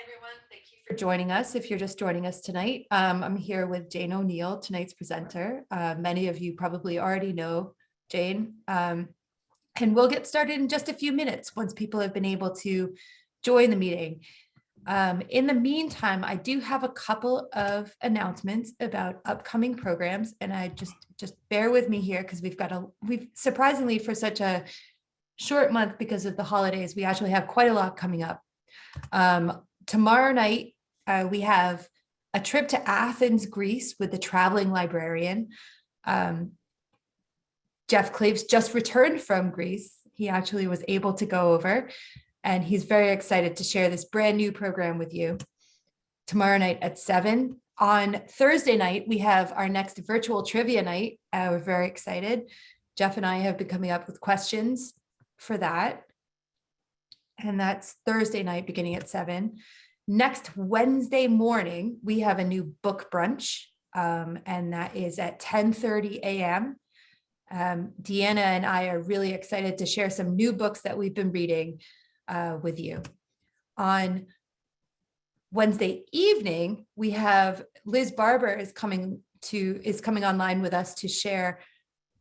everyone. Thank you for joining us. If you're just joining us tonight, I'm here with Jane O'Neill, tonight's presenter. Many of you probably already know Jane, and we'll get started in just a few minutes once people have been able to join the meeting. In the meantime, I do have a couple of announcements about upcoming programs, and I just bear with me here because we've surprisingly for such a short month because of the holidays, we actually have quite a lot coming up. Tomorrow night, we have a trip to Athens, Greece with the traveling librarian. Jeff Claves just returned from Greece. He actually was able to go over, and he's very excited to share this brand new program with you. Tomorrow night at 7. On Thursday night, we have our next virtual trivia night. We're very excited. Jeff and I have been coming up with questions for that. And that's Thursday night beginning at 7. Next Wednesday morning, we have a new book brunch, and that is at 10:30 a.m. Deanna and I are really excited to share some new books that we've been reading with you. On Wednesday evening, we have Liz Barber is coming online with us to share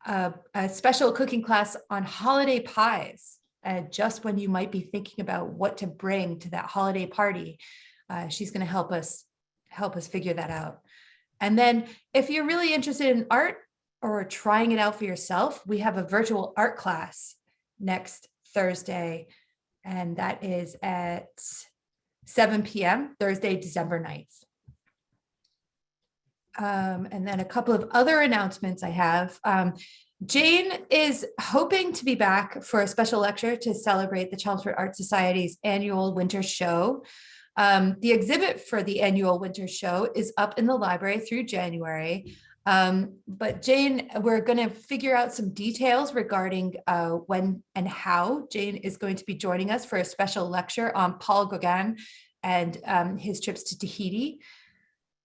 a special cooking class on holiday pies. Just when you might be thinking about what to bring to that holiday party, she's going to help us figure that out. And then if you're really interested in art or trying it out for yourself, we have a virtual art class next Thursday, and that is at 7 p.m. Thursday, December 9th. And then a couple of other announcements I have. Jane is hoping to be back for a special lecture to celebrate the Chelmsford Art Society's annual winter show. The exhibit for the annual winter show is up in the library through January. But Jane, we're going to figure out some details regarding when and how Jane is going to be joining us for a special lecture on Paul Gauguin and his trips to Tahiti.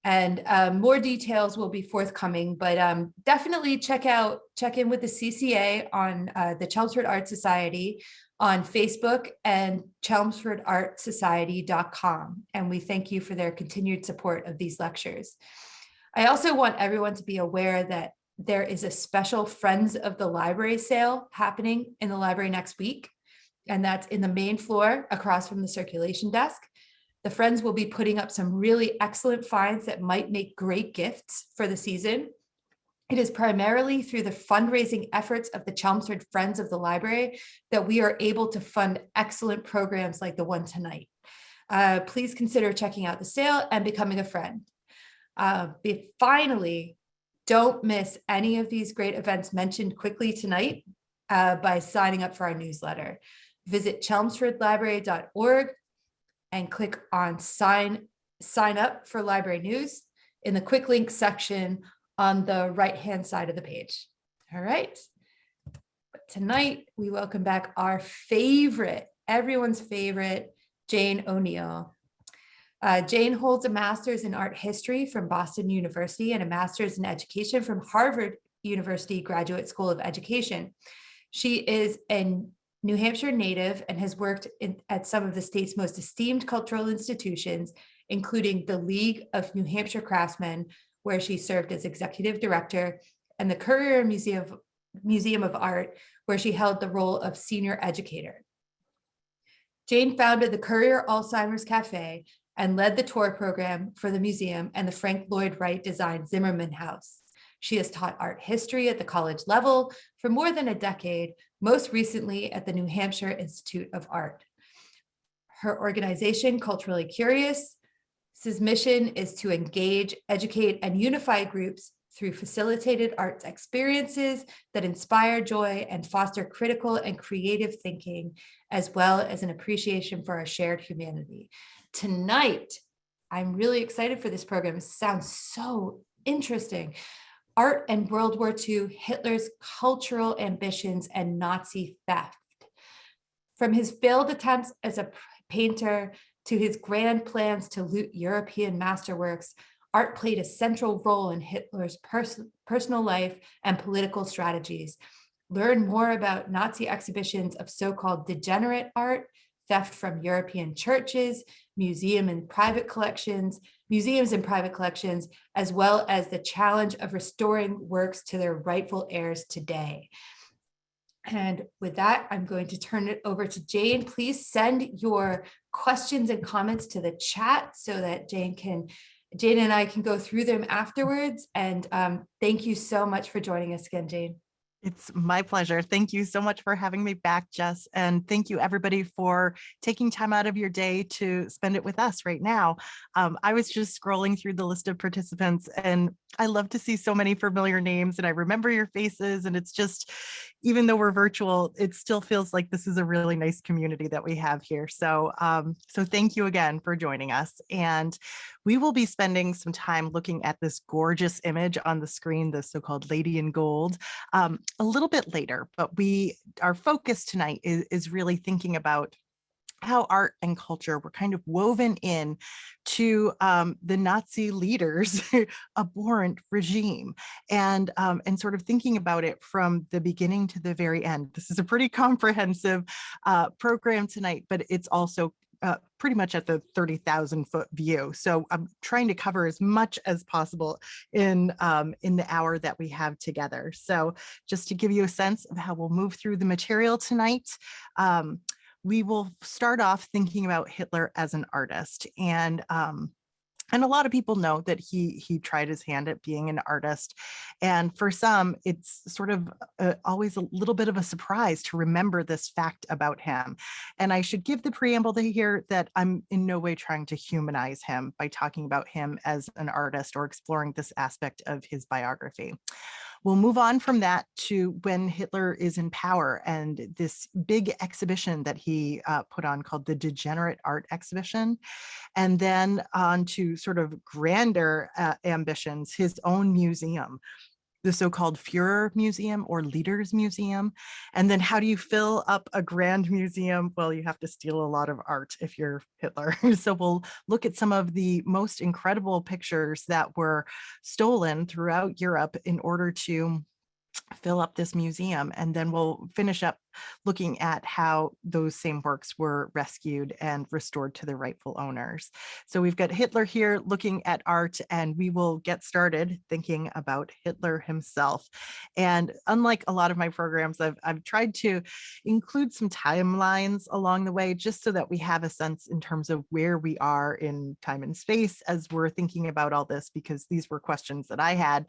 And more details will be forthcoming, but definitely check in with the CCA on the Chelmsford Art Society on Facebook and chelmsfordartsociety.com. And we thank you for their continued support of these lectures. I also want everyone to be aware that there is a special Friends of the Library sale happening in the library next week, and that's in the main floor across from the circulation desk. The Friends will be putting up some really excellent finds that might make great gifts for the season. It is primarily through the fundraising efforts of the Chelmsford Friends of the Library that we are able to fund excellent programs like the one tonight. Please consider checking out the sale and becoming a friend. Finally, don't miss any of these great events mentioned quickly tonight by signing up for our newsletter. Visit chelmsfordlibrary.org and click on sign up for library news in the quick links section on the right-hand side of the page. All right. But tonight, we welcome back our favorite, everyone's favorite, Jane O'Neill. Jane holds a master's in art history from Boston University and a master's in education from Harvard University Graduate School of Education. She is a New Hampshire native and has worked at some of the state's most esteemed cultural institutions, including the League of New Hampshire Craftsmen, where she served as executive director, and the Currier Museum of Art, where she held the role of senior educator. Jane founded the Currier Alzheimer's Cafe and led the tour program for the museum and the Frank Lloyd Wright designed Zimmerman House. She has taught art history at the college level for more than a decade, most recently at the New Hampshire Institute of Art. Her organization, Culturally Curious, its mission is to engage, educate, and unify groups through facilitated arts experiences that inspire joy and foster critical and creative thinking, as well as an appreciation for our shared humanity. Tonight, I'm really excited for this program. It sounds so interesting. Art and World War II, Hitler's cultural ambitions and Nazi theft. From his failed attempts as a painter to his grand plans to loot European masterworks, art played a central role in Hitler's personal life and political strategies. Learn more about Nazi exhibitions of so-called degenerate art theft from European churches, museums and private collections, as well as the challenge of restoring works to their rightful heirs today. And with that, I'm going to turn it over to Jane. Please send your questions and comments to the chat so that Jane and I can go through them afterwards. And thank you so much for joining us again, Jane. It's my pleasure. Thank you so much for having me back, Jess. And thank you everybody for taking time out of your day to spend it with us right now. I was just scrolling through the list of participants and I love to see so many familiar names and I remember your faces, and it's just, even though we're virtual, it still feels like this is a really nice community that we have here. So, so thank you again for joining us. And we will be spending some time looking at this gorgeous image on the screen, the so-called Lady in Gold, a little bit later, but our focus tonight is really thinking about how art and culture were kind of woven in to the Nazi leaders' abhorrent regime, and sort of thinking about it from the beginning to the very end. This is a pretty comprehensive program tonight, but it's also pretty much at the 30,000 foot view. So I'm trying to cover as much as possible in the hour that we have together. So just to give you a sense of how we'll move through the material tonight, we will start off thinking about Hitler as an artist. And a lot of people know that he tried his hand at being an artist. And for some, it's sort of always a little bit of a surprise to remember this fact about him. And I should give the preamble here that I'm in no way trying to humanize him by talking about him as an artist or exploring this aspect of his biography. We'll move on from that to when Hitler is in power and this big exhibition that he put on called the Degenerate Art exhibition, and then on to sort of grander ambitions, his own museum, the so-called Führer Museum or Leaders Museum. And then how do you fill up a grand museum? Well, you have to steal a lot of art if you're Hitler. So we'll look at some of the most incredible pictures that were stolen throughout Europe in order to fill up this museum. And then we'll finish up looking at how those same works were rescued and restored to their rightful owners. So we've got Hitler here looking at art, and we will get started thinking about Hitler himself. And unlike a lot of my programs, I've tried to include some timelines along the way, just so that we have a sense in terms of where we are in time and space as we're thinking about all this, because these were questions that I had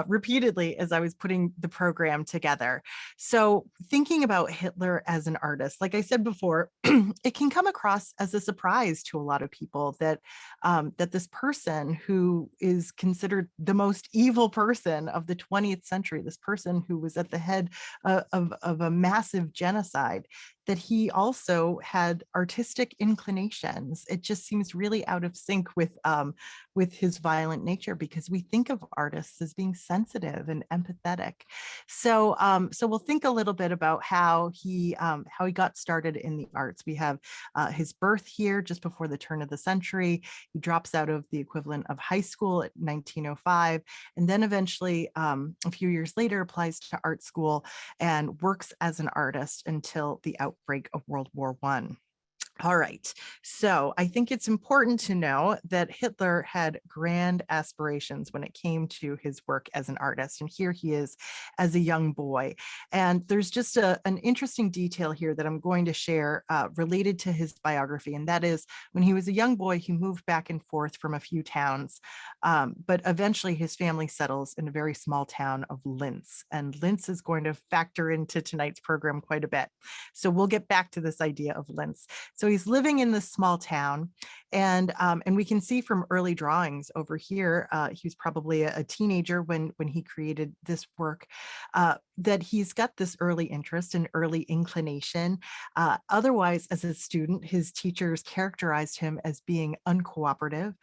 repeatedly as I was putting the program together. So thinking about Hitler as an artist, like I said before, it can come across as a surprise to a lot of people that that this person who is considered the most evil person of the 20th century, this person who was at the head of a massive genocide, that he also had artistic inclinations. It just seems really out of sync with his violent nature, because we think of artists as being sensitive and empathetic. So so we'll think a little bit about how he got started in the arts. We have his birth here just before the turn of the century. He drops out of the equivalent of high school at 1905, and then eventually a few years later applies to art school and works as an artist until the outbreak of World War I. All right, so I think it's important to know that Hitler had grand aspirations when it came to his work as an artist. And here he is as a young boy. And there's just an interesting detail here that I'm going to share related to his biography. And that is, when he was a young boy, he moved back and forth from a few towns. But eventually his family settles in a very small town of Linz. And Linz is going to factor into tonight's program quite a bit. So we'll get back to this idea of Linz. So he's living in this small town, and we can see from early drawings over here, he was probably a teenager when he created this work, that he's got this early interest and early inclination. Otherwise, as a student, his teachers characterized him as being uncooperative.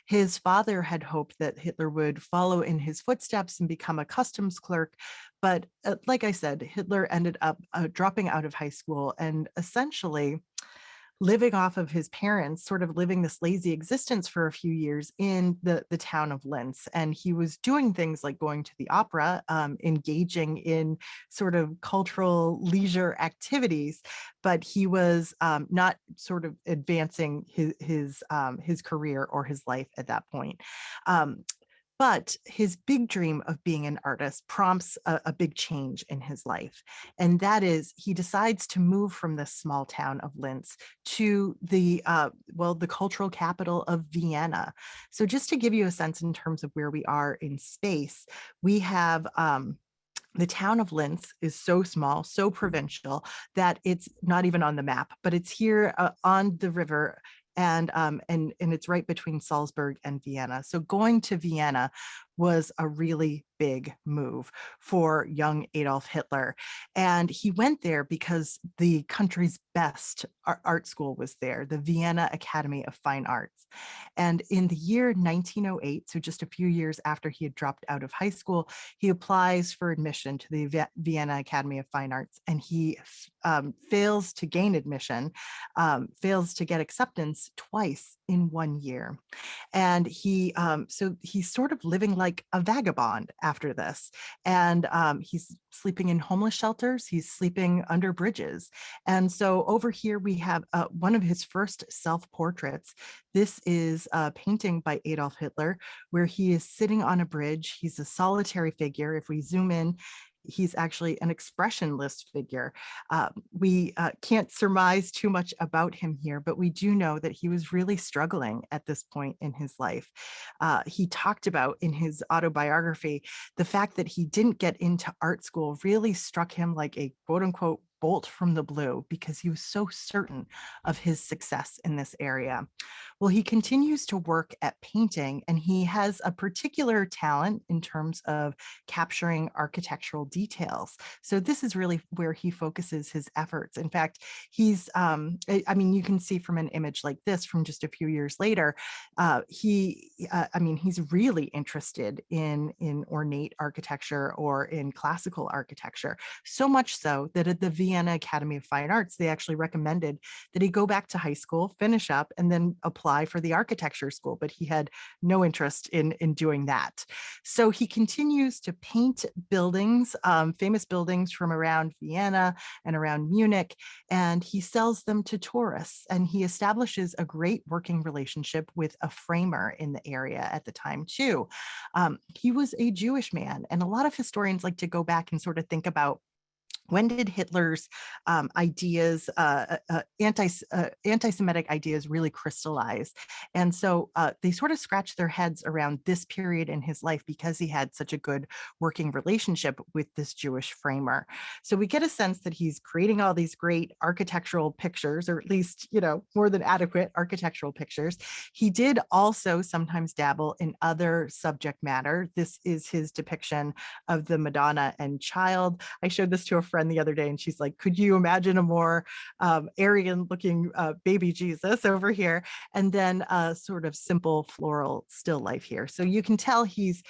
His father had hoped that Hitler would follow in his footsteps and become a customs clerk. But like I said, Hitler ended up dropping out of high school and essentially living off of his parents, sort of living this lazy existence for a few years in the town of Linz. And he was doing things like going to the opera, engaging in sort of cultural leisure activities, but he was not sort of advancing his career or his life at that point. But his big dream of being an artist prompts a big change in his life. And that is, he decides to move from this small town of Linz to the cultural capital of Vienna. So just to give you a sense in terms of where we are in space, we have the town of Linz is so small, so provincial, that it's not even on the map, but it's here on the river, and it's right between Salzburg and Vienna. So going to Vienna was a really big move for young Adolf Hitler. And he went there because the country's best art school was there, the Vienna Academy of Fine Arts. And in the year 1908, so just a few years after he had dropped out of high school, he applies for admission to the Vienna Academy of Fine Arts, and he fails to gain admission, fails to get acceptance twice in 1 year. And so he's sort of living like a vagabond after this. And he's sleeping in homeless shelters. He's sleeping under bridges. And so over here we have one of his first self-portraits. This is a painting by Adolf Hitler where he is sitting on a bridge. He's a solitary figure. If we zoom in, he's actually an expressionless figure. We can't surmise too much about him here, but we do know that he was really struggling at this point in his life. He talked about in his autobiography, the fact that he didn't get into art school really struck him like a quote unquote bolt from the blue, because he was so certain of his success in this area. Well, he continues to work at painting, and he has a particular talent in terms of capturing architectural details. So this is really where he focuses his efforts. In fact, he's, you can see from an image like this from just a few years later, he's really interested in ornate architecture or in classical architecture, so much so that at the Vienna Academy of Fine Arts, they actually recommended that he go back to high school, finish up, and then apply for the architecture school, but he had no interest in doing that. So he continues to paint buildings, famous buildings from around Vienna and around Munich, and he sells them to tourists, and he establishes a great working relationship with a framer in the area at the time too. He was a Jewish man, and a lot of historians like to go back and sort of think about, when did Hitler's ideas, anti-Semitic ideas really crystallize? And so they sort of scratch their heads around this period in his life because he had such a good working relationship with this Jewish framer. So we get a sense that he's creating all these great architectural pictures, or at least, more than adequate architectural pictures. He did also sometimes dabble in other subject matter. This is his depiction of the Madonna and Child. I showed this to a friend the other day, and she's like, could you imagine a more Aryan looking baby Jesus over here? And then a sort of simple floral still life here. So you can tell he's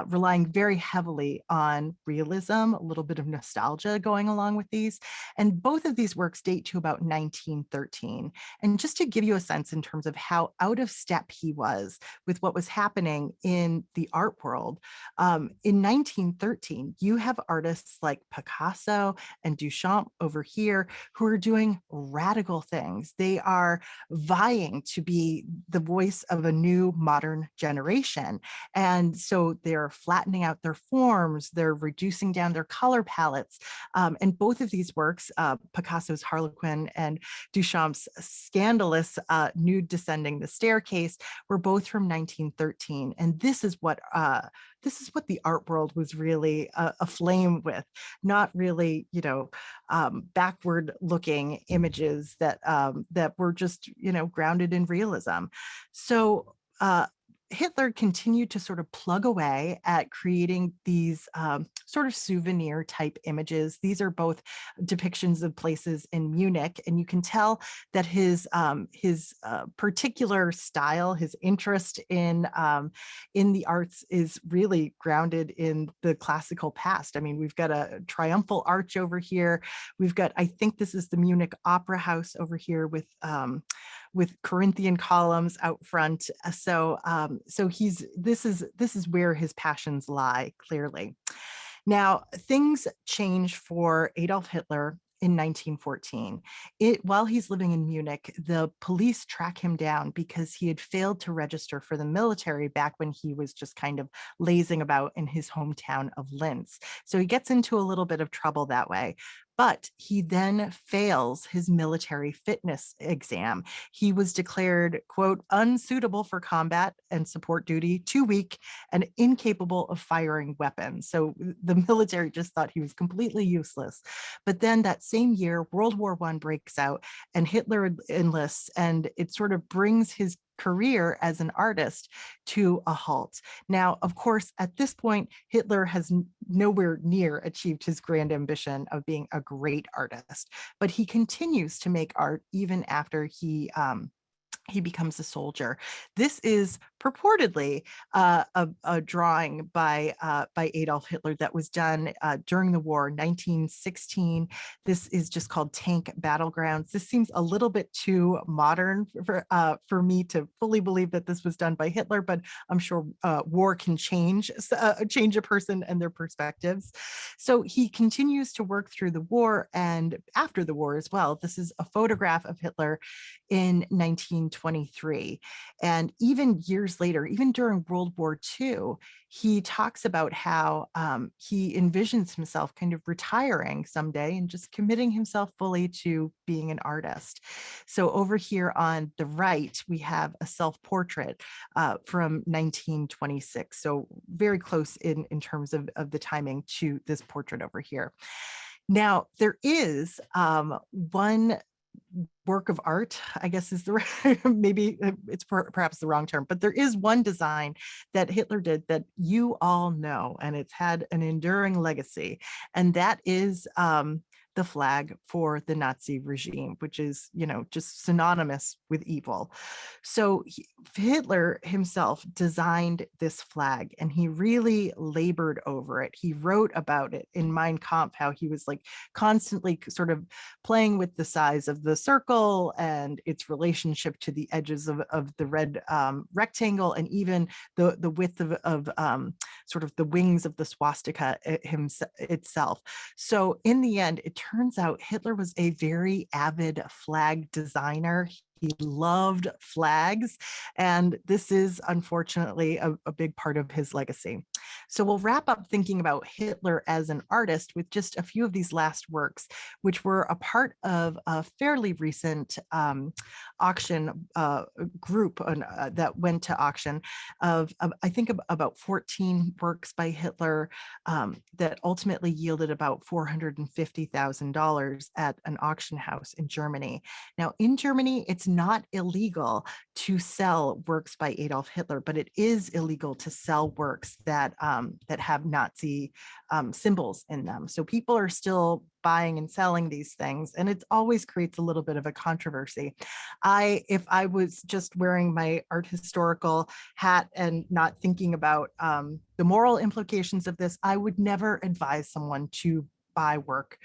relying very heavily on realism, a little bit of nostalgia going along with these. And both of these works date to about 1913. And just to give you a sense in terms of how out of step he was with what was happening in the art world, in 1913, you have artists like Picasso and Duchamp over here who are doing radical things. They are vying to be the voice of a new modern generation. And so they're flattening out their forms, they're reducing down their color palettes. And both of these works, Picasso's Harlequin and Duchamp's scandalous Nude Descending the Staircase, were both from 1913. And this is what the art world was really aflame with, not really, backward looking images that were just, grounded in realism. So Hitler continued to sort of plug away at creating these sort of souvenir type images. These are both depictions of places in Munich, and you can tell that his particular style, his interest in the arts is really grounded in the classical past. I mean, we've got a triumphal arch over here. We've got, I think this is the Munich Opera House over here with Corinthian columns out front. So this is where his passions lie, clearly. Now, things change for Adolf Hitler in 1914. While he's living in Munich, the police track him down because he had failed to register for the military back when he was just kind of lazing about in his hometown of Linz. So he gets into a little bit of trouble that way. But he then fails his military fitness exam. He was declared, quote, unsuitable for combat and support duty, too weak, and incapable of firing weapons. So the military just thought he was completely useless. But then that same year, World War I breaks out and Hitler enlists, and it sort of brings his career as an artist to a halt. Now, of course, at this point, Hitler has nowhere near achieved his grand ambition of being a great artist, but he continues to make art even after he becomes a soldier. This is purportedly a drawing by Adolf Hitler that was done during the war, 1916. This is just called Tank Battlegrounds. This seems a little bit too modern for me to fully believe that this was done by Hitler, but I'm sure war can change a person and their perspectives. So he continues to work through the war and after the war as well. This is a photograph of Hitler in 1923. And even years later, even during World War II, he talks about how he envisions himself kind of retiring someday and just committing himself fully to being an artist. So over here on the right, we have a self-portrait from 1926. So very close in terms of the timing to this portrait over here. Now, there is one work of art, I guess is the maybe it's perhaps the wrong term, but there is one design that Hitler did that you all know, and it's had an enduring legacy, and that is the flag for the Nazi regime, which is, just synonymous with evil. So Hitler himself designed this flag and he really labored over it. He wrote about it in Mein Kampf, how he was like constantly sort of playing with the size of the circle and its relationship to the edges of the red rectangle, and even the width of sort of the wings of the swastika itself. So in the end, it turns out Hitler was a very avid flag designer. He loved flags, and this is unfortunately a big part of his legacy. So we'll wrap up thinking about Hitler as an artist with just a few of these last works, which were a part of a fairly recent auction group that went to auction of I think about 14 works by Hitler that ultimately yielded about $450,000 at an auction house in Germany. Now, in Germany, it's not illegal to sell works by Adolf Hitler, but it is illegal to sell works that have Nazi symbols in them. So people are still buying and selling these things, and it always creates a little bit of a controversy. If I was just wearing my art historical hat and not thinking about the moral implications of this, I would never advise someone to buy work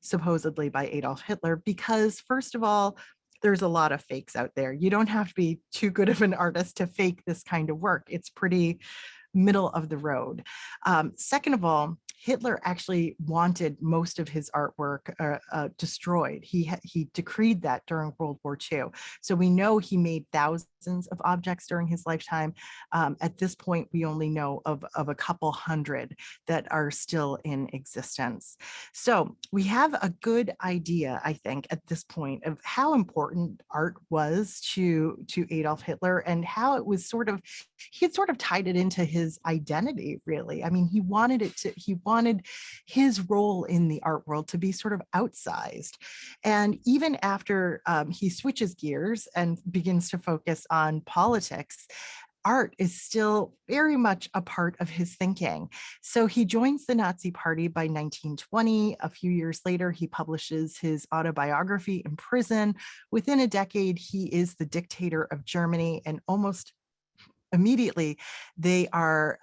supposedly by Adolf Hitler, because first of all, there's a lot of fakes out there. You don't have to be too good of an artist to fake this kind of work. It's pretty middle of the road. Second of all, Hitler actually wanted most of his artwork destroyed. He decreed that during World War II. So we know he made thousands of objects during his lifetime. At this point, we only know of a couple hundred that are still in existence. So we have a good idea, I think, at this point of how important art was to Adolf Hitler, and how it was he had sort of tied it into his identity, really. I mean, he wanted his role in the art world to be sort of outsized. And even after he switches gears and begins to focus on politics, art is still very much a part of his thinking. So he joins the Nazi Party by 1920. A few years later, he publishes his autobiography in prison. Within a decade, he is the dictator of Germany, and almost immediately they are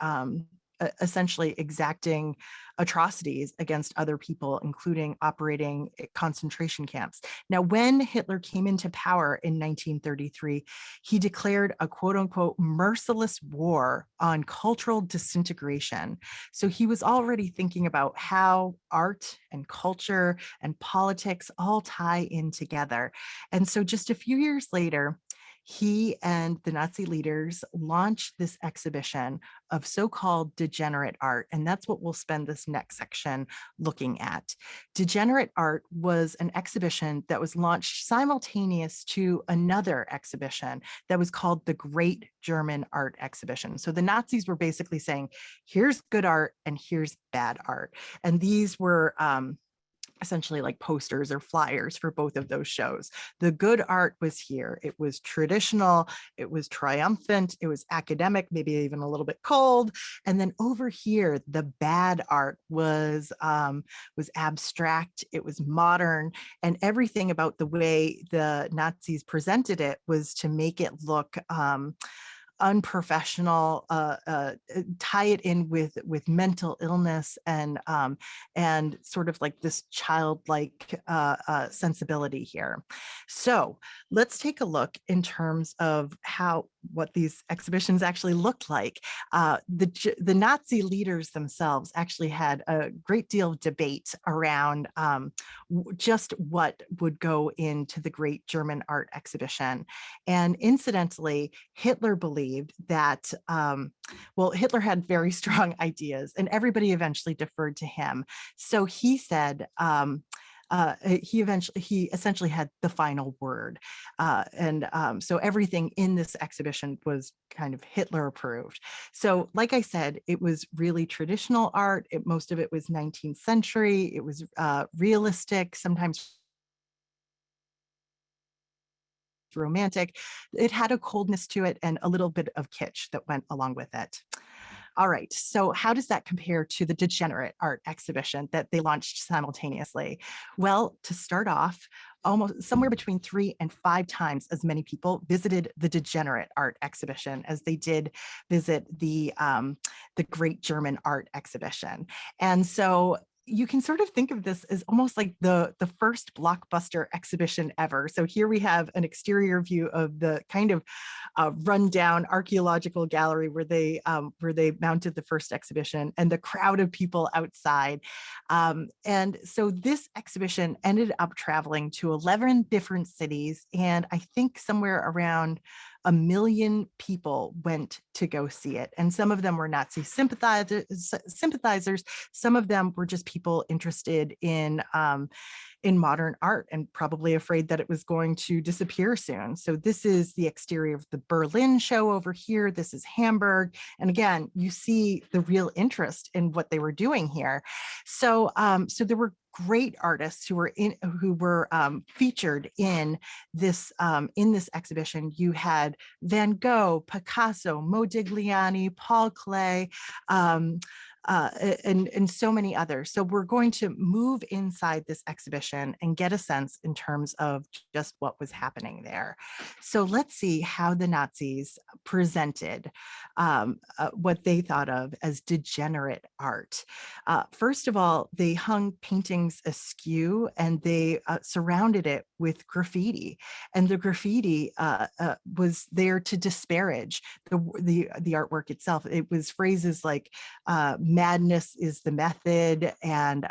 essentially exacting atrocities against other people, including operating concentration camps. Now, when Hitler came into power in 1933, he declared a quote unquote merciless war on cultural disintegration. So he was already thinking about how art and culture and politics all tie in together. And so just a few years later, he and the Nazi leaders launched this exhibition of so-called degenerate art. And that's what we'll spend this next section looking at. Degenerate art was an exhibition that was launched simultaneous to another exhibition that was called the Great German Art Exhibition. So the Nazis were basically saying, here's good art and here's bad art. And these were essentially like posters or flyers for both of those shows. The good art was here. It was traditional, it was triumphant, it was academic, maybe even a little bit cold. And then over here, the bad art was abstract, it was modern, and everything about the way the Nazis presented it was to make it look unprofessional, tie it in with mental illness and sort of like this childlike sensibility here. So let's take a look in terms of what these exhibitions actually looked like. The Nazi leaders themselves actually had a great deal of debate around just what would go into the Great German Art Exhibition. And incidentally, Hitler believed that, Hitler had very strong ideas and everybody eventually deferred to him. So he said, he essentially had the final word. So everything in this exhibition was kind of Hitler approved. So like I said, it was really traditional art. Most of it was 19th century. It was realistic, sometimes romantic. It had a coldness to it and a little bit of kitsch that went along with it. All right, so how does that compare to the Degenerate Art Exhibition that they launched simultaneously? Well, to start off, almost somewhere between 3 and 5 times as many people visited the Degenerate Art Exhibition as they did visit the Great German Art Exhibition. And so you can sort of think of this as almost like the first blockbuster exhibition ever. So here we have an exterior view of the kind of rundown archaeological gallery where they mounted the first exhibition and the crowd of people outside. And so this exhibition ended up traveling to 11 different cities, and I think somewhere around 1 million people went to go see it. And some of them were Nazi sympathizers. Some of them were just people interested in modern art and probably afraid that it was going to disappear soon. So this is the exterior of the Berlin show over here. This is Hamburg. And again, you see the real interest in what they were doing here. So, so there were great artists who were featured in this exhibition. You had Van Gogh, Picasso, Modigliani, Paul Klee, and so many others. So we're going to move inside this exhibition and get a sense in terms of just what was happening there. So let's see how the Nazis presented what they thought of as degenerate art. First of all, they hung paintings askew and they surrounded it with graffiti. And the graffiti was there to disparage the artwork itself. It was phrases like madness is the method, and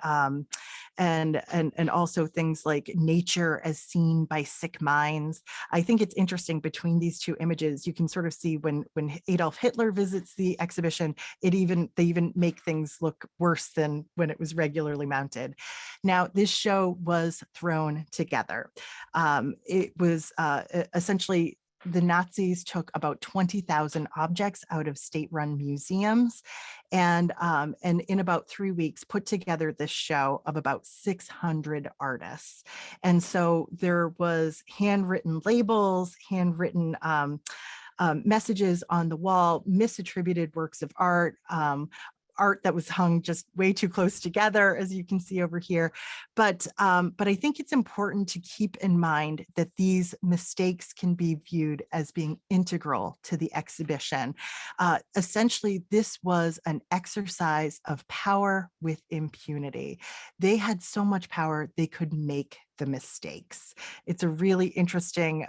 also things like nature as seen by sick minds. I think it's interesting between these two images, you can sort of see when Adolf Hitler visits the exhibition, they even make things look worse than when it was regularly mounted. Now, this show was thrown together. It was essentially the Nazis took about 20,000 objects out of state-run museums and in about 3 weeks put together this show of about 600 artists. And so there was handwritten labels, handwritten messages on the wall, misattributed works of art, art that was hung just way too close together, as you can see over here. But I think it's important to keep in mind that these mistakes can be viewed as being integral to the exhibition. Essentially, this was an exercise of power with impunity. They had so much power, they could make the mistakes. It's a really interesting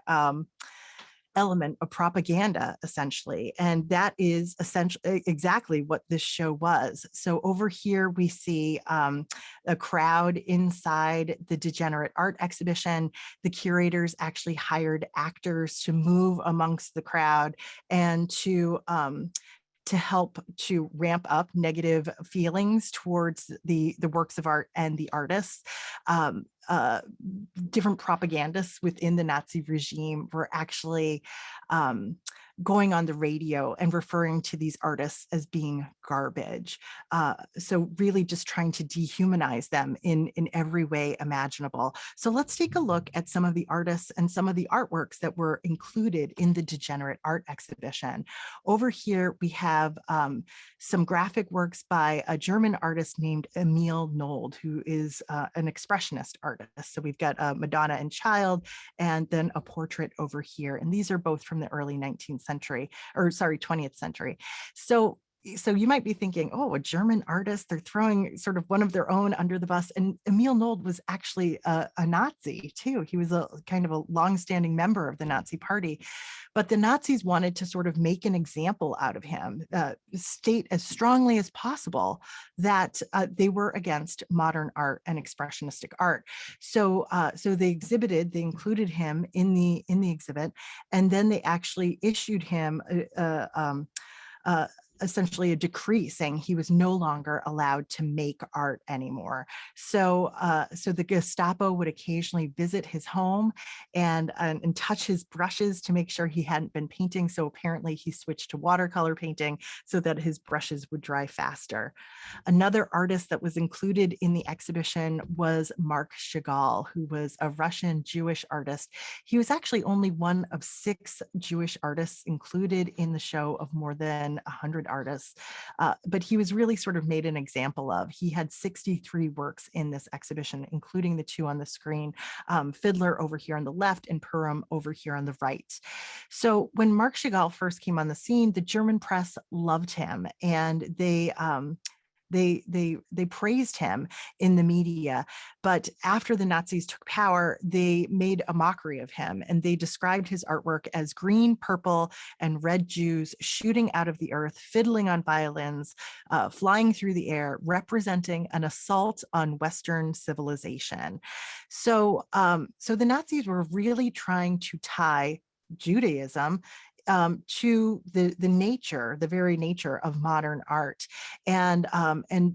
element of propaganda, essentially. And that is essentially exactly what this show was. So over here, we see a crowd inside the Degenerate Art exhibition. The curators actually hired actors to move amongst the crowd and to help to ramp up negative feelings towards the works of art and the artists. Different propagandists within the Nazi regime were actually going on the radio and referring to these artists as being garbage. So really just trying to dehumanize them in every way imaginable. So let's take a look at some of the artists and some of the artworks that were included in the Degenerate Art exhibition. Over here, we have some graphic works by a German artist named Emil Nold, who is an expressionist artist. So we've got Madonna and Child, and then a portrait over here. And these are both from the early 19th century, or sorry, 20th century. So you might be thinking, oh, a German artist, they're throwing sort of one of their own under the bus. And Emil Nold was actually a Nazi too. He was a kind of a longstanding member of the Nazi party. But the Nazis wanted to sort of make an example out of him, state as strongly as possible that they were against modern art and expressionistic art. So they included him in the exhibit, and then they actually issued him essentially a decree saying he was no longer allowed to make art anymore. So the Gestapo would occasionally visit his home and touch his brushes to make sure he hadn't been painting. So apparently he switched to watercolor painting so that his brushes would dry faster. Another artist that was included in the exhibition was Marc Chagall, who was a Russian Jewish artist. He was actually only one of 6 Jewish artists included in the show of more than 100 artists, but he was really sort of made an example of. He had 63 works in this exhibition, including the 2 on the screen, Fiddler over here on the left and Purim over here on the right. So when Marc Chagall first came on the scene, the German press loved him, and they praised him in the media. But after the Nazis took power, they made a mockery of him, and they described his artwork as green, purple, and red Jews shooting out of the earth, fiddling on violins, flying through the air, representing an assault on Western civilization. So the Nazis were really trying to tie Judaism to the very nature of modern art. And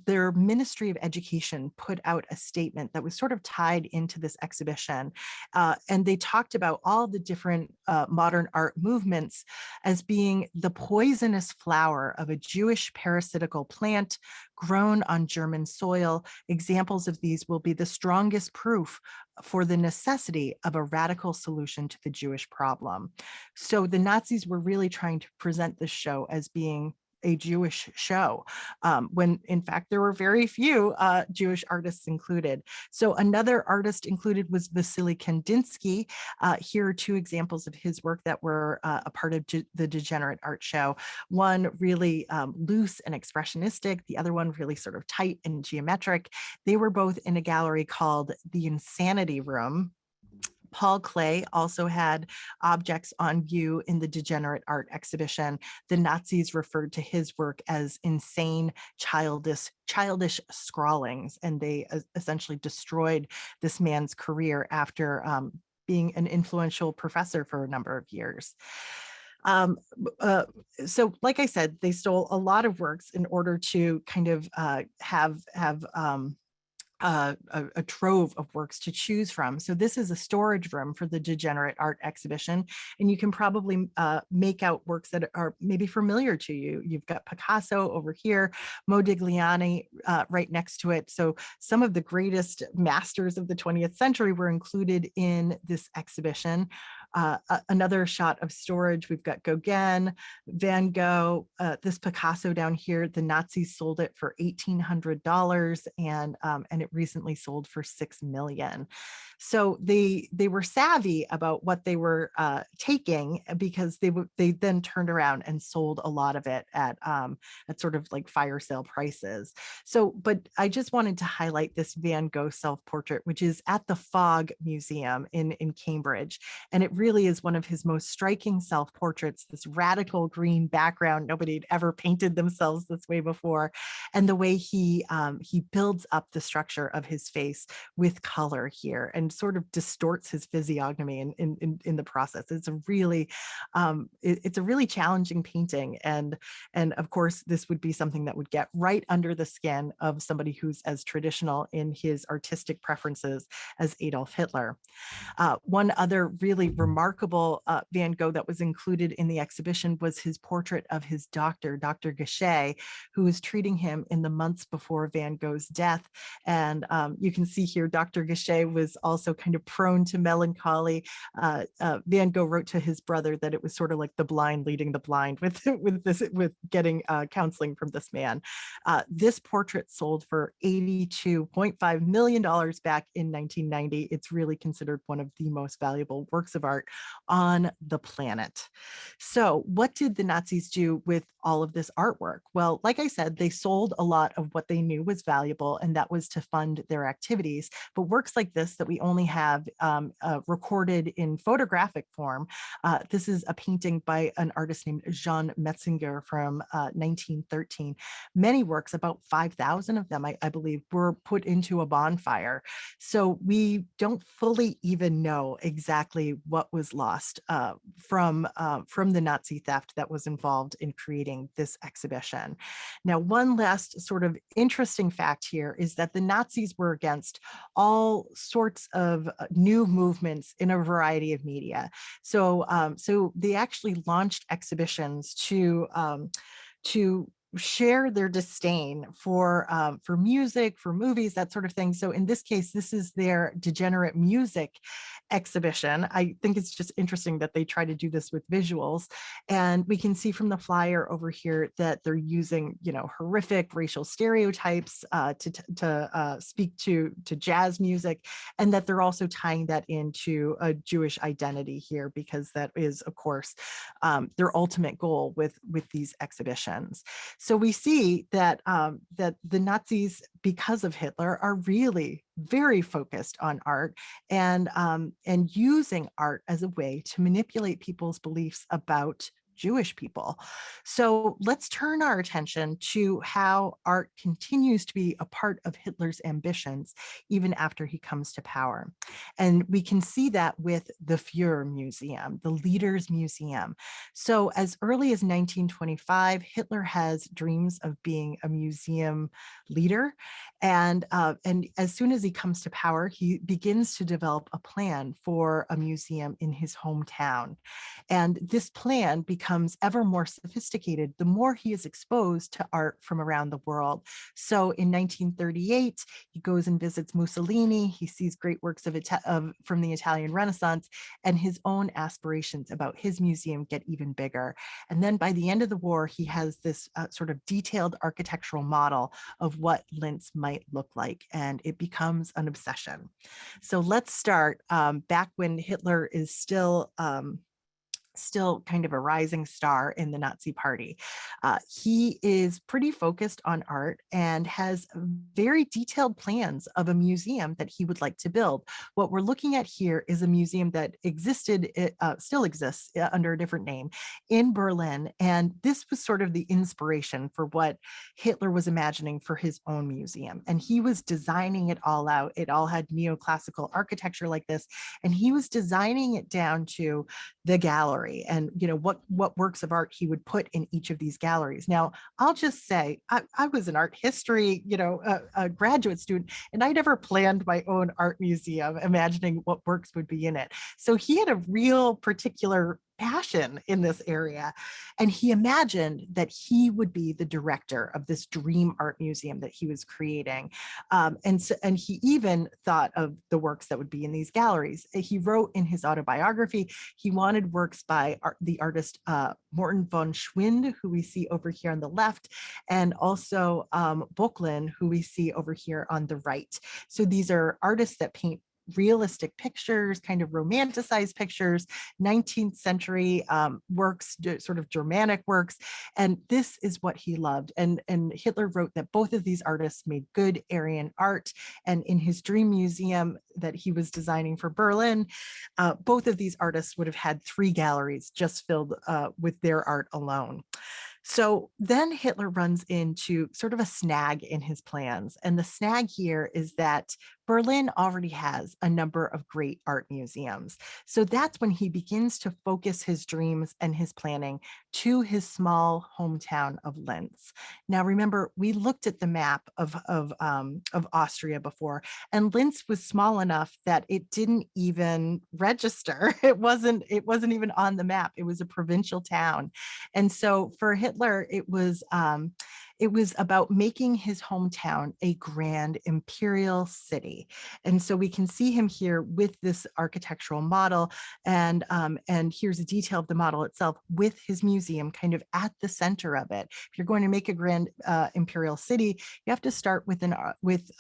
their Ministry of Education put out a statement that was sort of tied into this exhibition. And they talked about all the different modern art movements as being the poisonous flower of a Jewish parasitical plant grown on German soil. Examples of these will be the strongest proof for the necessity of a radical solution to the Jewish problem. So the Nazis were really trying to present this show as being a Jewish show, when in fact there were very few Jewish artists included. So another artist included was Vasily Kandinsky. Here are 2 examples of his work that were a part of the Degenerate Art show. One really loose and expressionistic, the other one really sort of tight and geometric. They were both in a gallery called the Insanity Room. Paul Klee also had objects on view in the Degenerate Art exhibition. The Nazis referred to his work as insane, childish scrawlings, and they essentially destroyed this man's career after being an influential professor for a number of years. So like I said, they stole a lot of works in order to kind of have a trove of works to choose from. So this is a storage room for the Degenerate Art exhibition, and you can probably make out works that are maybe familiar to you. You've got Picasso over here, Modigliani right next to it. So some of the greatest masters of the 20th century were included in this exhibition. Another shot of storage, we've got Gauguin, Van Gogh, this Picasso down here, the Nazis sold it for $1,800, and it recently sold for $6 million. So they were savvy about what they were taking, because they then turned around and sold a lot of it at sort of like fire sale prices. So, but I just wanted to highlight this Van Gogh self-portrait, which is at the Fogg Museum in Cambridge. And it really is one of his most striking self-portraits, this radical green background. Nobody had ever painted themselves this way before. And the way he builds up the structure of his face with color here and sort of distorts his physiognomy in the process. It's a really challenging painting. And of course, this would be something that would get right under the skin of somebody who's as traditional in his artistic preferences as Adolf Hitler. One other really remarkable Van Gogh that was included in the exhibition was his portrait of his doctor, Dr. Gachet, who was treating him in the months before Van Gogh's death. And you can see here, Dr. Gachet was also kind of prone to melancholy. Van Gogh wrote to his brother that it was sort of like the blind leading the blind with getting counseling from this man. This portrait sold for $82.5 million back in 1990. It's really considered one of the most valuable works of art on the planet. So what did the Nazis do with all of this artwork? Well, like I said, they sold a lot of what they knew was valuable, and that was to fund their activities. But works like this that we only have recorded in photographic form, this is a painting by an artist named Jean Metzinger from 1913. Many works, about 5,000 of them, I believe, were put into a bonfire. So we don't fully even know exactly what was lost from the Nazi theft that was involved in creating this exhibition. Now, one last sort of interesting fact here is that the Nazis were against all sorts of new movements in a variety of media. So they actually launched exhibitions to share their disdain for music, for movies, that sort of thing. So in this case, this is their Degenerate Music exhibition. I think it's just interesting that they try to do this with visuals. And we can see from the flyer over here that they're using, horrific racial stereotypes to speak to jazz music, and that they're also tying that into a Jewish identity here, because that is, of course, their ultimate goal with these exhibitions. So we see that that the Nazis, because of Hitler, are really very focused on art and using art as a way to manipulate people's beliefs about Jewish people. So let's turn our attention to how art continues to be a part of Hitler's ambitions, even after he comes to power. And we can see that with the Führer Museum, the Leaders Museum. So as early as 1925, Hitler has dreams of being a museum leader. And as soon as he comes to power, he begins to develop a plan for a museum in his hometown. And this plan becomes ever more sophisticated the more he is exposed to art from around the world. So in 1938, he goes and visits Mussolini. He sees great works from the Italian Renaissance, and his own aspirations about his museum get even bigger. And then by the end of the war, he has this sort of detailed architectural model of what Linz might look like, and it becomes an obsession. So let's start back when Hitler is still kind of a rising star in the Nazi Party. He is pretty focused on art and has very detailed plans of a museum that he would like to build. What we're looking at here is a museum that existed, still exists under a different name in Berlin. And this was sort of the inspiration for what Hitler was imagining for his own museum. And he was designing it all out. It all had neoclassical architecture like this. And he was designing it down to the gallery. gallery, and what works of art he would put in each of these galleries. Now, I'll just say I was an art history, a graduate student, and I never planned my own art museum, imagining what works would be in it. So he had a real particular passion in this area. And he imagined that he would be the director of this dream art museum that he was creating. And he even thought of the works that would be in these galleries. He wrote in his autobiography, he wanted works by the artist Morton von Schwind, who we see over here on the left, and also Böcklin, who we see over here on the right. So these are artists that paint realistic pictures, kind of romanticized pictures, 19th century works, sort of Germanic works. And this is what he loved. And Hitler wrote that both of these artists made good Aryan art. And in his dream museum that he was designing for Berlin, both of these artists would have had 3 galleries just filled with their art alone. So then Hitler runs into sort of a snag in his plans. And the snag here is that Berlin already has a number of great art museums. So that's when he begins to focus his dreams and his planning to his small hometown of Linz. Now, remember, we looked at the map of Austria before, and Linz was small enough that it didn't even register. It wasn't even on the map. It was a provincial town. And so for Hitler, it was about making his hometown a grand imperial city. And so we can see him here with this architectural model. And here's a detail of the model itself with his museum kind of at the center of it. If you're going to make a grand imperial city, you have to start with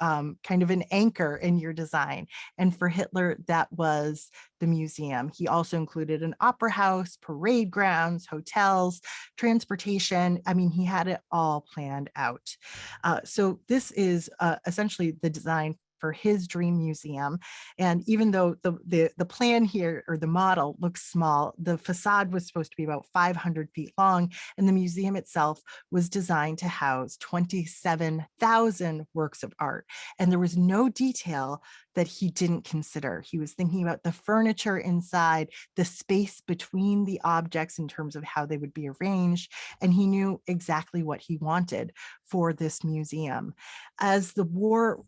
kind of an anchor in your design. And for Hitler, that was the museum. He also included an opera house, parade grounds, hotels, transportation. I mean, he had it all planned out. So this is essentially the design for his dream museum. And even though the plan here, or the model, looks small, the facade was supposed to be about 500 feet long, and the museum itself was designed to house 27,000 works of art. And there was no detail that he didn't consider. He was thinking about the furniture inside, the space between the objects in terms of how they would be arranged, and he knew exactly what he wanted for this museum. As the war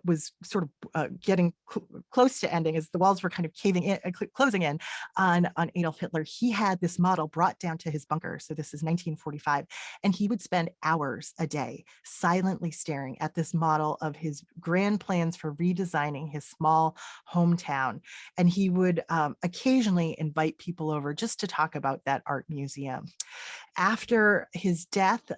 was sort of getting close to ending, as the walls were kind of closing in on Adolf Hitler, he had this model brought down to his bunker. So this is 1945. And he would spend hours a day silently staring at this model of his grand plans for redesigning his small hometown. And he would occasionally invite people over just to talk about that art museum. After his death,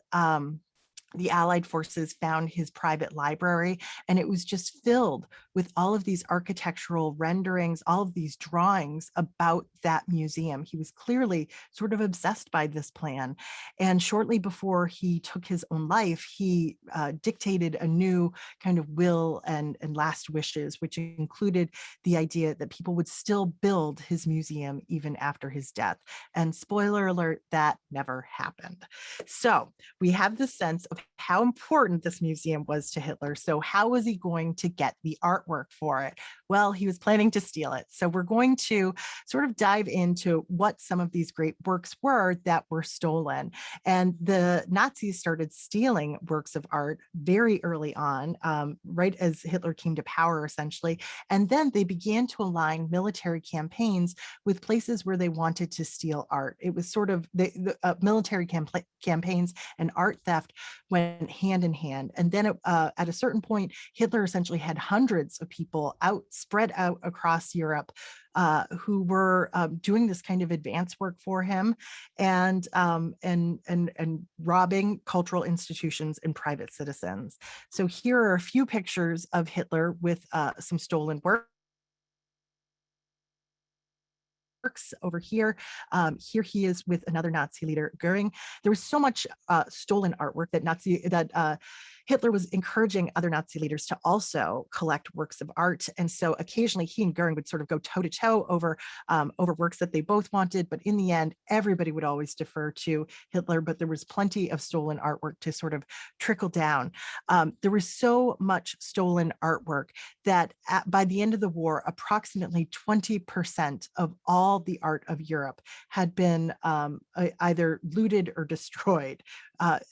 the Allied forces found his private library, and it was just filled with all of these architectural renderings, all of these drawings about that museum. He was clearly sort of obsessed by this plan. And shortly before he took his own life, he dictated a new kind of will and last wishes, which included the idea that people would still build his museum even after his death. And spoiler alert, that never happened. So we have the sense of how important this museum was to Hitler. So how was he going to get the artwork for it? Well, he was planning to steal it. So we're going to sort of dive into what some of these great works were that were stolen. And the Nazis started stealing works of art very early on, right as Hitler came to power, essentially. And then they began to align military campaigns with places where they wanted to steal art. It was sort of the military campaigns and art theft went hand in hand. And then at a certain point, Hitler essentially had hundreds of people spread out across Europe who were doing this kind of advance work for him, and robbing cultural institutions and private citizens. So here are a few pictures of Hitler with some stolen work. Over here. Here he is with another Nazi leader, Goering. There was so much stolen artwork that Hitler was encouraging other Nazi leaders to also collect works of art. And so occasionally he and Goering would sort of go toe to toe over works that they both wanted. But in the end, everybody would always defer to Hitler, but there was plenty of stolen artwork to sort of trickle down. There was so much stolen artwork that by the end of the war, approximately 20% of all the art of Europe had been either looted or destroyed.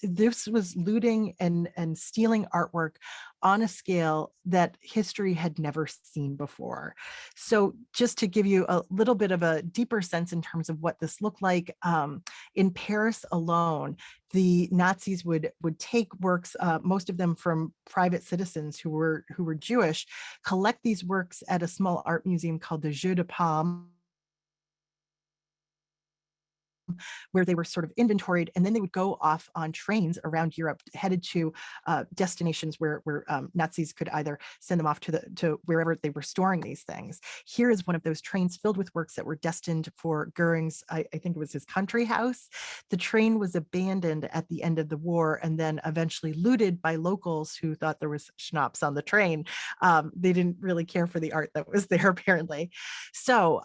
This was looting and stealing artwork on a scale that history had never seen before. So just to give you a little bit of a deeper sense in terms of what this looked like, in Paris alone, the Nazis would take works, most of them from private citizens who were Jewish, collect these works at a small art museum called the Jeu de Paume, where they were sort of inventoried, and then they would go off on trains around Europe, headed to destinations where Nazis could either send them off to wherever they were storing these things. Here is one of those trains filled with works that were destined for Goering's, I think it was his country house. The train was abandoned at the end of the war and then eventually looted by locals who thought there was schnapps on the train. They didn't really care for the art that was there, apparently. So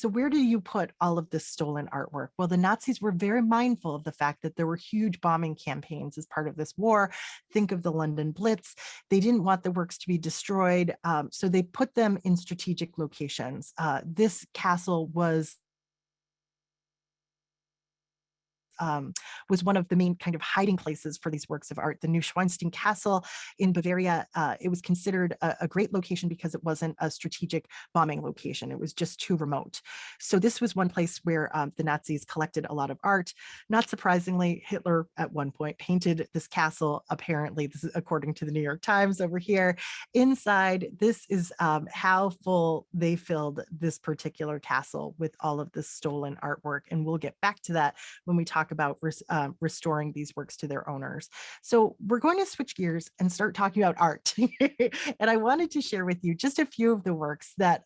where do you put all of this stolen artwork? Well, the Nazis were very mindful of the fact that there were huge bombing campaigns as part of this war. Think of the London Blitz. They didn't want the works to be destroyed, so they put them in strategic locations. This castle was one of the main kind of hiding places for these works of art. The new Schweinstein Castle in Bavaria, it was considered a great location because it wasn't a strategic bombing location. It was just too remote. So this was one place where the Nazis collected a lot of art. Not surprisingly, Hitler at one point painted this castle. Apparently, this is according to the New York Times over here. Inside, this is how full they filled this particular castle with all of this stolen artwork. And we'll get back to that when we talk about restoring these works to their owners. So we're going to switch gears and start talking about art. And I wanted to share with you just a few of the works that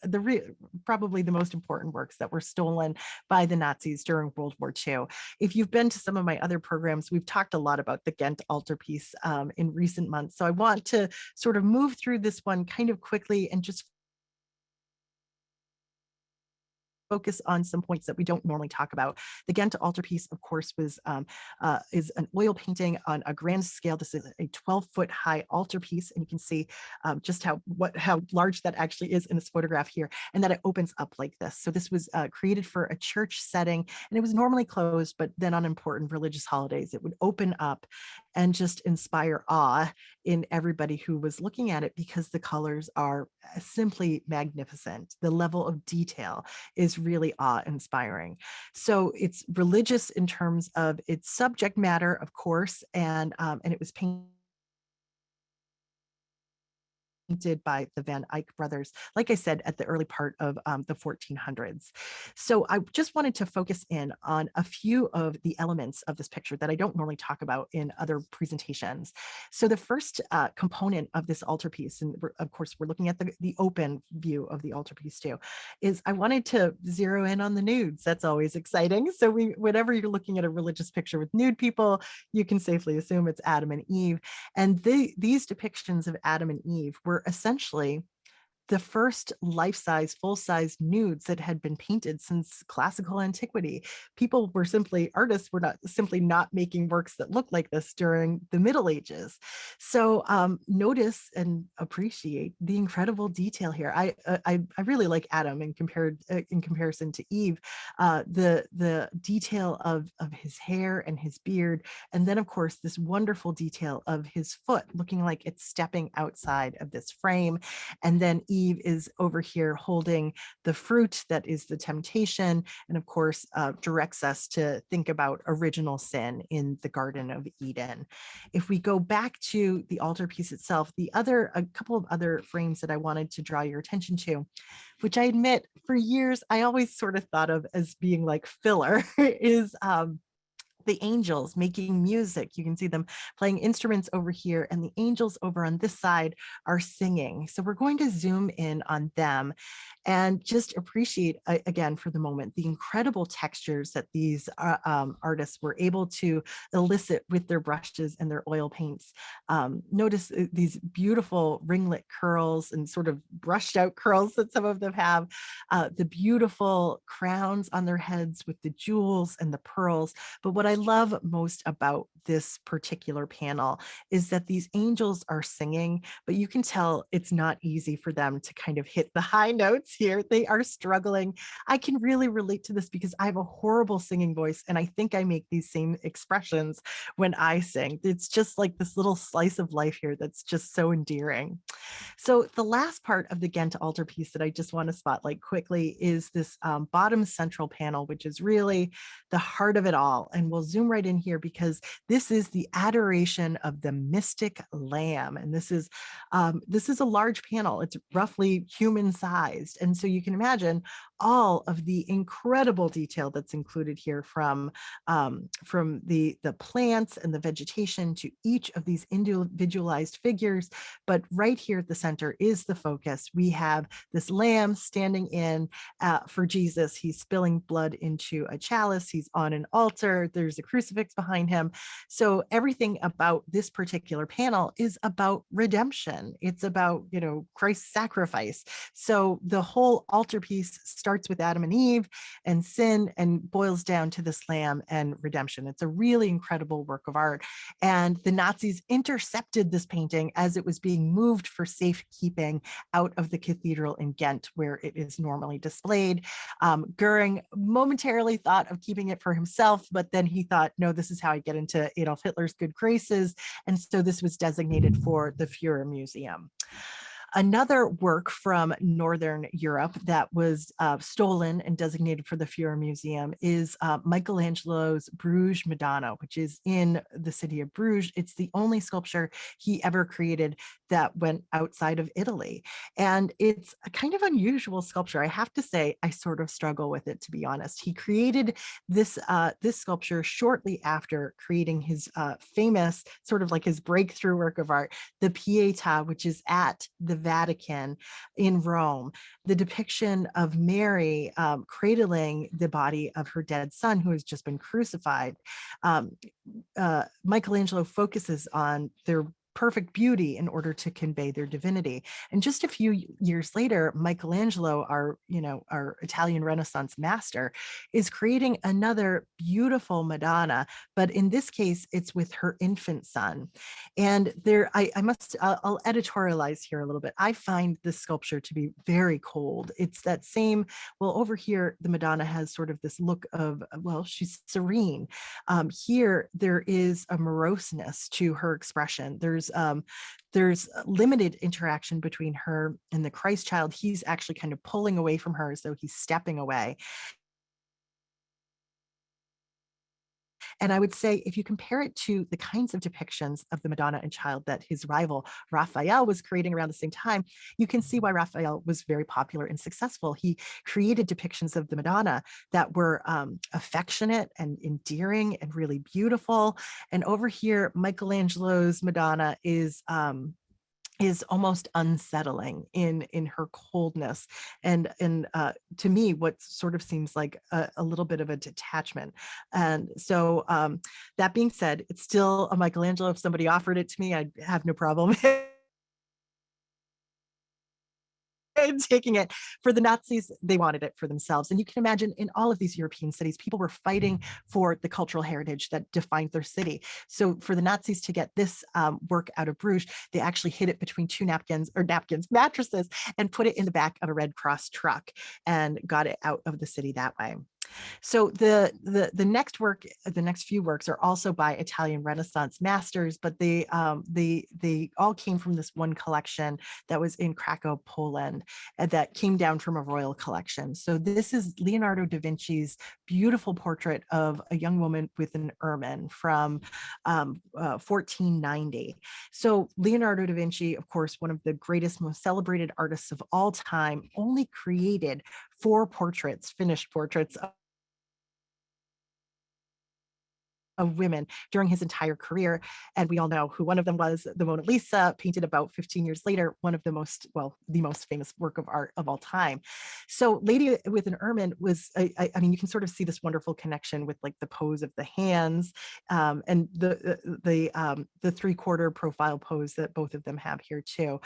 probably the most important works that were stolen by the Nazis during World War II. If you've been to some of my other programs, we've talked a lot about the Ghent Altarpiece in recent months. So I want to sort of move through this one kind of quickly and just focus on some points that we don't normally talk about. The Ghent Altarpiece, of course, is an oil painting on a grand scale. This is a 12-foot high altarpiece, and you can see just how large that actually is in this photograph here, and that it opens up like this. So this was created for a church setting, and it was normally closed, but then on important religious holidays, it would open up and just inspire awe in everybody who was looking at it, because the colors are simply magnificent. The level of detail is really awe-inspiring. So it's religious in terms of its subject matter, of course, and it was painted by the Van Eyck brothers, like I said, at the early part of the 1400s. So I just wanted to focus in on a few of the elements of this picture that I don't normally talk about in other presentations. So the first component of this altarpiece, and of course we're looking at the open view of the altarpiece too, is I wanted to zero in on the nudes. That's always exciting. So whenever you're looking at a religious picture with nude people, you can safely assume it's Adam and Eve. And these depictions of Adam and Eve were essentially the first life-size, full-size nudes that had been painted since classical antiquity. Artists were not making works that looked like this during the Middle Ages. So notice and appreciate the incredible detail here. I really like Adam in comparison to Eve. The detail of his hair and his beard, and then of course this wonderful detail of his foot looking like it's stepping outside of this frame, and then Eve is over here holding the fruit that is the temptation, and of course directs us to think about original sin in the Garden of Eden. If we go back to the altarpiece itself, a couple of other frames that I wanted to draw your attention to, which I admit for years I always sort of thought of as being like filler, is the angels making music. You can see them playing instruments over here, and the angels over on this side are singing. So we're going to zoom in on them and just appreciate, again, for the moment, the incredible textures that these artists were able to elicit with their brushes and their oil paints. Notice these beautiful ringlet curls and sort of brushed out curls that some of them have, the beautiful crowns on their heads with the jewels and the pearls. But what I love most about this particular panel is that these angels are singing, but you can tell it's not easy for them to kind of hit the high notes here. They are struggling. I can really relate to this because I have a horrible singing voice, and I think I make these same expressions when I sing. It's just like this little slice of life here that's just so endearing. So the last part of the Ghent Altarpiece that I just want to spotlight quickly is this bottom central panel, which is really the heart of it all. And we'll zoom right in here because this is the Adoration of the Mystic Lamb. And this is a large panel. It's roughly human sized. And so you can imagine all of the incredible detail that's included here from the plants and the vegetation to each of these individualized figures. But right here at the center is the focus. We have this lamb standing in for Jesus. He's spilling blood into a chalice. He's on an altar. There's a crucifix behind him. So everything about this particular panel is about redemption. It's about, Christ's sacrifice. So the whole altarpiece starts with Adam and Eve and sin and boils down to this lamb and redemption. It's a really incredible work of art. And the Nazis intercepted this painting as it was being moved for safekeeping out of the cathedral in Ghent, where it is normally displayed. Goering momentarily thought of keeping it for himself, but then he thought, no, this is how I get into Adolf Hitler's good graces. And so this was designated for the Führer Museum. Another work from Northern Europe that was stolen and designated for the Führer Museum is Michelangelo's Bruges Madonna, which is in the city of Bruges. It's the only sculpture he ever created that went outside of Italy. And it's a kind of unusual sculpture. I have to say, I sort of struggle with it, to be honest. He created this sculpture shortly after creating his famous, sort of like his breakthrough work of art, the Pietà, which is at the Vatican in Rome, the depiction of Mary cradling the body of her dead son who has just been crucified. Michelangelo focuses on their perfect beauty in order to convey their divinity. And just a few years later, Michelangelo, our Italian Renaissance master, is creating another beautiful Madonna, but in this case, it's with her infant son. And I'll editorialize here a little bit. I find this sculpture to be very cold. It's that same, over here, the Madonna has sort of this look of, she's serene. Here, there is a moroseness to her expression. There's limited interaction between her and the Christ child. He's actually kind of pulling away from her as though he's stepping away. And I would say, if you compare it to the kinds of depictions of the Madonna and Child that his rival Raphael was creating around the same time, you can see why Raphael was very popular and successful. He created depictions of the Madonna that were affectionate and endearing and really beautiful. And over here, Michelangelo's Madonna is almost unsettling in her coldness and to me what sort of seems like a little bit of a detachment. And so that being said, it's still a Michelangelo. If somebody offered it to me, I'd have no problem taking it. For the Nazis, they wanted it for themselves. And you can imagine in all of these European cities, people were fighting for the cultural heritage that defined their city. So for the Nazis to get this work out of Bruges, they actually hid it between two mattresses, and put it in the back of a Red Cross truck and got it out of the city that way. So the next few works are also by Italian Renaissance masters, but they all came from this one collection that was in Krakow, Poland, and that came down from a royal collection. So this is Leonardo da Vinci's beautiful portrait of a young woman with an ermine from 1490. So Leonardo da Vinci, of course, one of the greatest, most celebrated artists of all time, only created 4 finished portraits of women during his entire career. And we all know who one of them was, the Mona Lisa, painted about 15 years later, one of the most, well, the most famous work of art of all time. So Lady with an Ermine was, I mean, you can sort of see this wonderful connection with like the pose of the hands and the three-quarter profile pose that both of them have here too.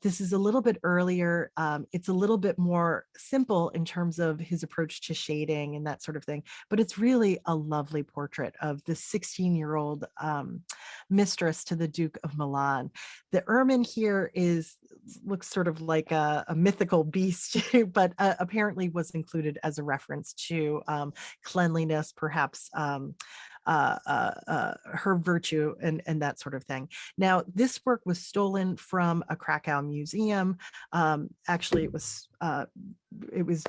This is a little bit earlier. It's a little bit more simple in terms of his approach to shading and that sort of thing, but it's really a lovely portrait of the 16-year-old mistress to the Duke of Milan. The ermine here looks sort of like a mythical beast, but apparently was included as a reference to cleanliness, perhaps her virtue and that sort of thing. Now, this work was stolen from a Krakow museum. Actually, it was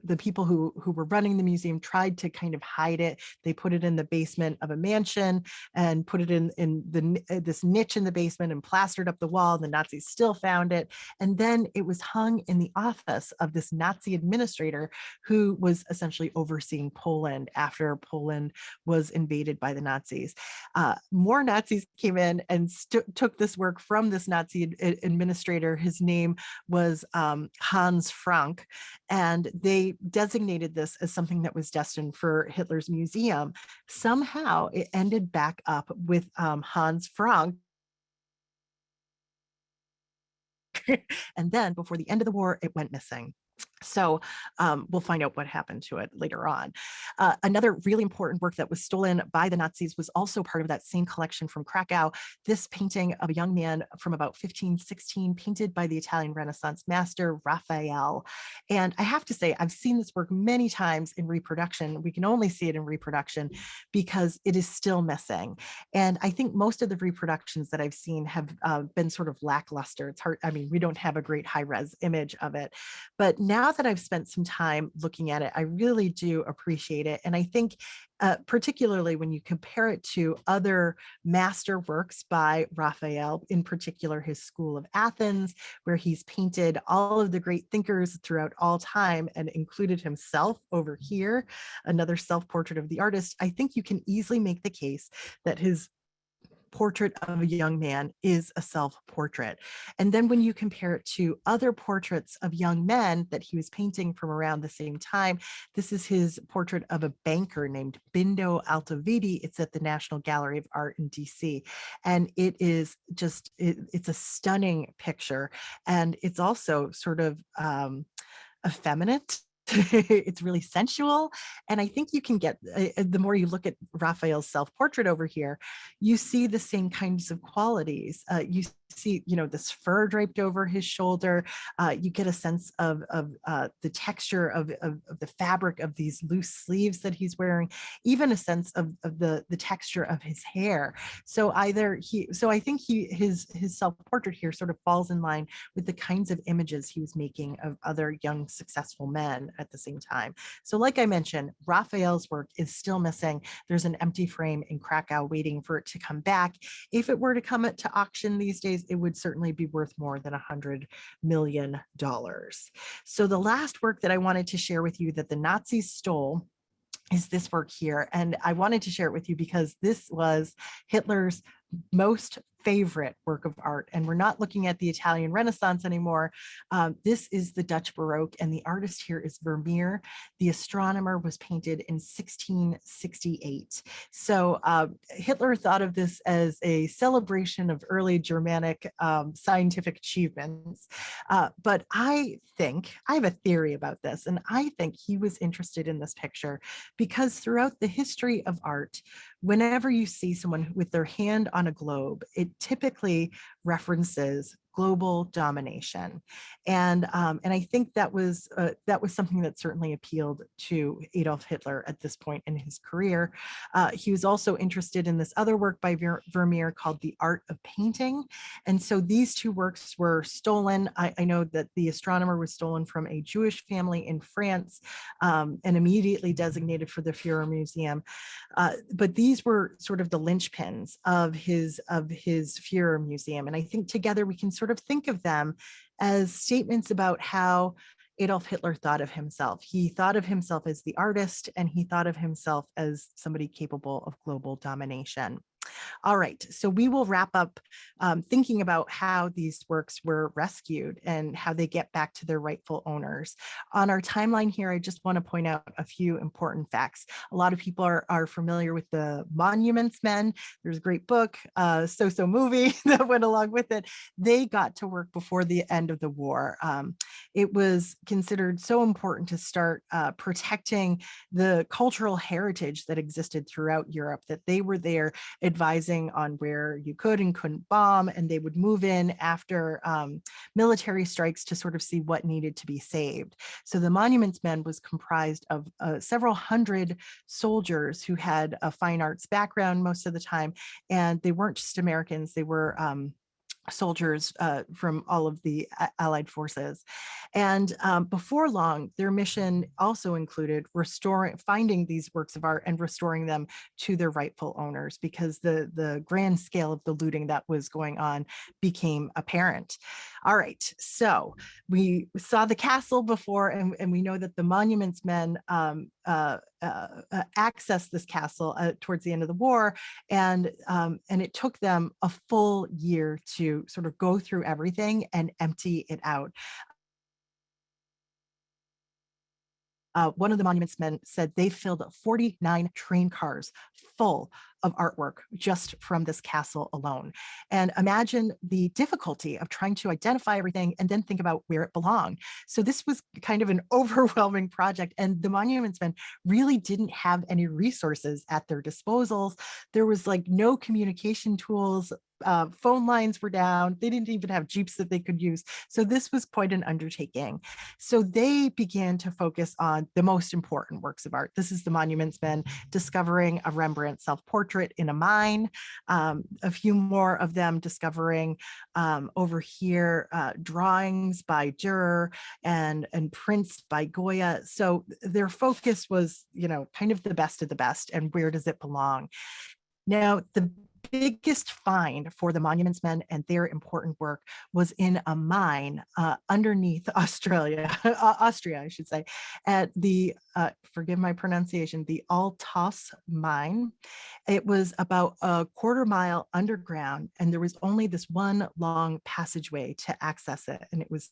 the people who were running the museum tried to kind of hide it. They put it in the basement of a mansion and put it in this niche in the basement and plastered up the wall. The Nazis still found it. And then it was hung in the office of this Nazi administrator who was essentially overseeing Poland after Poland was invaded by the Nazis. More Nazis came in and took this work from this Nazi administrator. His name was Hans Frank, and they designated this as something that was destined for Hitler's museum. Somehow it ended back up with Hans Frank. And then before the end of the war, it went missing. So we'll find out what happened to it later on. Another really important work that was stolen by the Nazis was also part of that same collection from Krakow. This painting of a young man from about 1516, painted by the Italian Renaissance master Raphael. And I have to say, I've seen this work many times in reproduction. We can only see it in reproduction because it is still missing. And I think most of the reproductions that I've seen have been sort of lackluster. It's hard. I mean, we don't have a great high-res image of it. But now that I've spent some time looking at it, I really do appreciate it. And I think particularly when you compare it to other master works by Raphael, in particular his School of Athens, where he's painted all of the great thinkers throughout all time and included himself over here, another self-portrait of the artist, I think you can easily make the case that his portrait of a young man is a self-portrait. And then when you compare it to other portraits of young men that he was painting from around the same time, this is his portrait of a banker named Bindo Altavidi. It's at the National Gallery of Art in DC. And it is just, it's a stunning picture. And it's also sort of effeminate. It's really sensual. And I think you can get, the more you look at Raphael's self-portrait over here, you see the same kinds of qualities. You see, this fur draped over his shoulder. You get a sense of the texture of the fabric of these loose sleeves that he's wearing, even a sense of the texture of his hair. So I think his self-portrait here sort of falls in line with the kinds of images he was making of other young, successful men at the same time. So like I mentioned, Raphael's work is still missing. There's an empty frame in Krakow waiting for it to come back. If it were to come to auction these days, it would certainly be worth more than $100 million. So the last work that I wanted to share with you that the Nazis stole is this work here. And I wanted to share it with you because this was Hitler's most favorite work of art. And we're not looking at the Italian Renaissance anymore. This is the Dutch Baroque, and the artist here is Vermeer. The Astronomer was painted in 1668. So Hitler thought of this as a celebration of early Germanic scientific achievements. But I have a theory about this, and I think he was interested in this picture because throughout the history of art, whenever you see someone with their hand on a globe, it typically references global domination, and I think that was something that certainly appealed to Adolf Hitler at this point in his career. He was also interested in this other work by Vermeer called The Art of Painting, and so these two works were stolen. I know that The Astronomer was stolen from a Jewish family in France and immediately designated for the Führer Museum, but these were sort of the linchpins of his Führer Museum, and I think together we can sort of think of them as statements about how Adolf Hitler thought of himself. He thought of himself as the artist, and he thought of himself as somebody capable of global domination. All right, so we will wrap up thinking about how these works were rescued and how they get back to their rightful owners. On our timeline here, I just want to point out a few important facts. A lot of people are familiar with the Monuments Men. There's a great book, so movie that went along with it. They got to work before the end of the war. It was considered so important to start protecting the cultural heritage that existed throughout Europe, that they were there advising on where you could and couldn't bomb, and they would move in after military strikes to sort of see what needed to be saved. So the Monuments Men was comprised of several hundred soldiers who had a fine arts background most of the time, and they weren't just Americans, they were soldiers from all of the Allied forces. And before long, their mission also included finding these works of art and restoring them to their rightful owners, because the grand scale of the looting that was going on became apparent. All right, so we saw the castle before, and we know that the Monuments Men accessed this castle towards the end of the war, and it took them a full year to sort of go through everything and empty it out. One of the Monuments Men said they filled 49 train cars full of artwork just from this castle alone. And imagine the difficulty of trying to identify everything and then think about where it belonged. So this was kind of an overwhelming project, and the Monuments Men really didn't have any resources at their disposals. There was like no communication tools. Phone lines were down. They didn't even have Jeeps that they could use. So this was quite an undertaking. So they began to focus on the most important works of art. This is the Monuments Men discovering a Rembrandt self-portrait in a mine. A few more of them discovering over here drawings by Dürer and prints by Goya. So their focus was, kind of the best of the best, and where does it belong? Now, the biggest find for the Monuments Men and their important work was in a mine underneath Austria, I should say, at the, forgive my pronunciation, the Altauss mine. It was about a quarter mile underground, and there was only this one long passageway to access it, and it was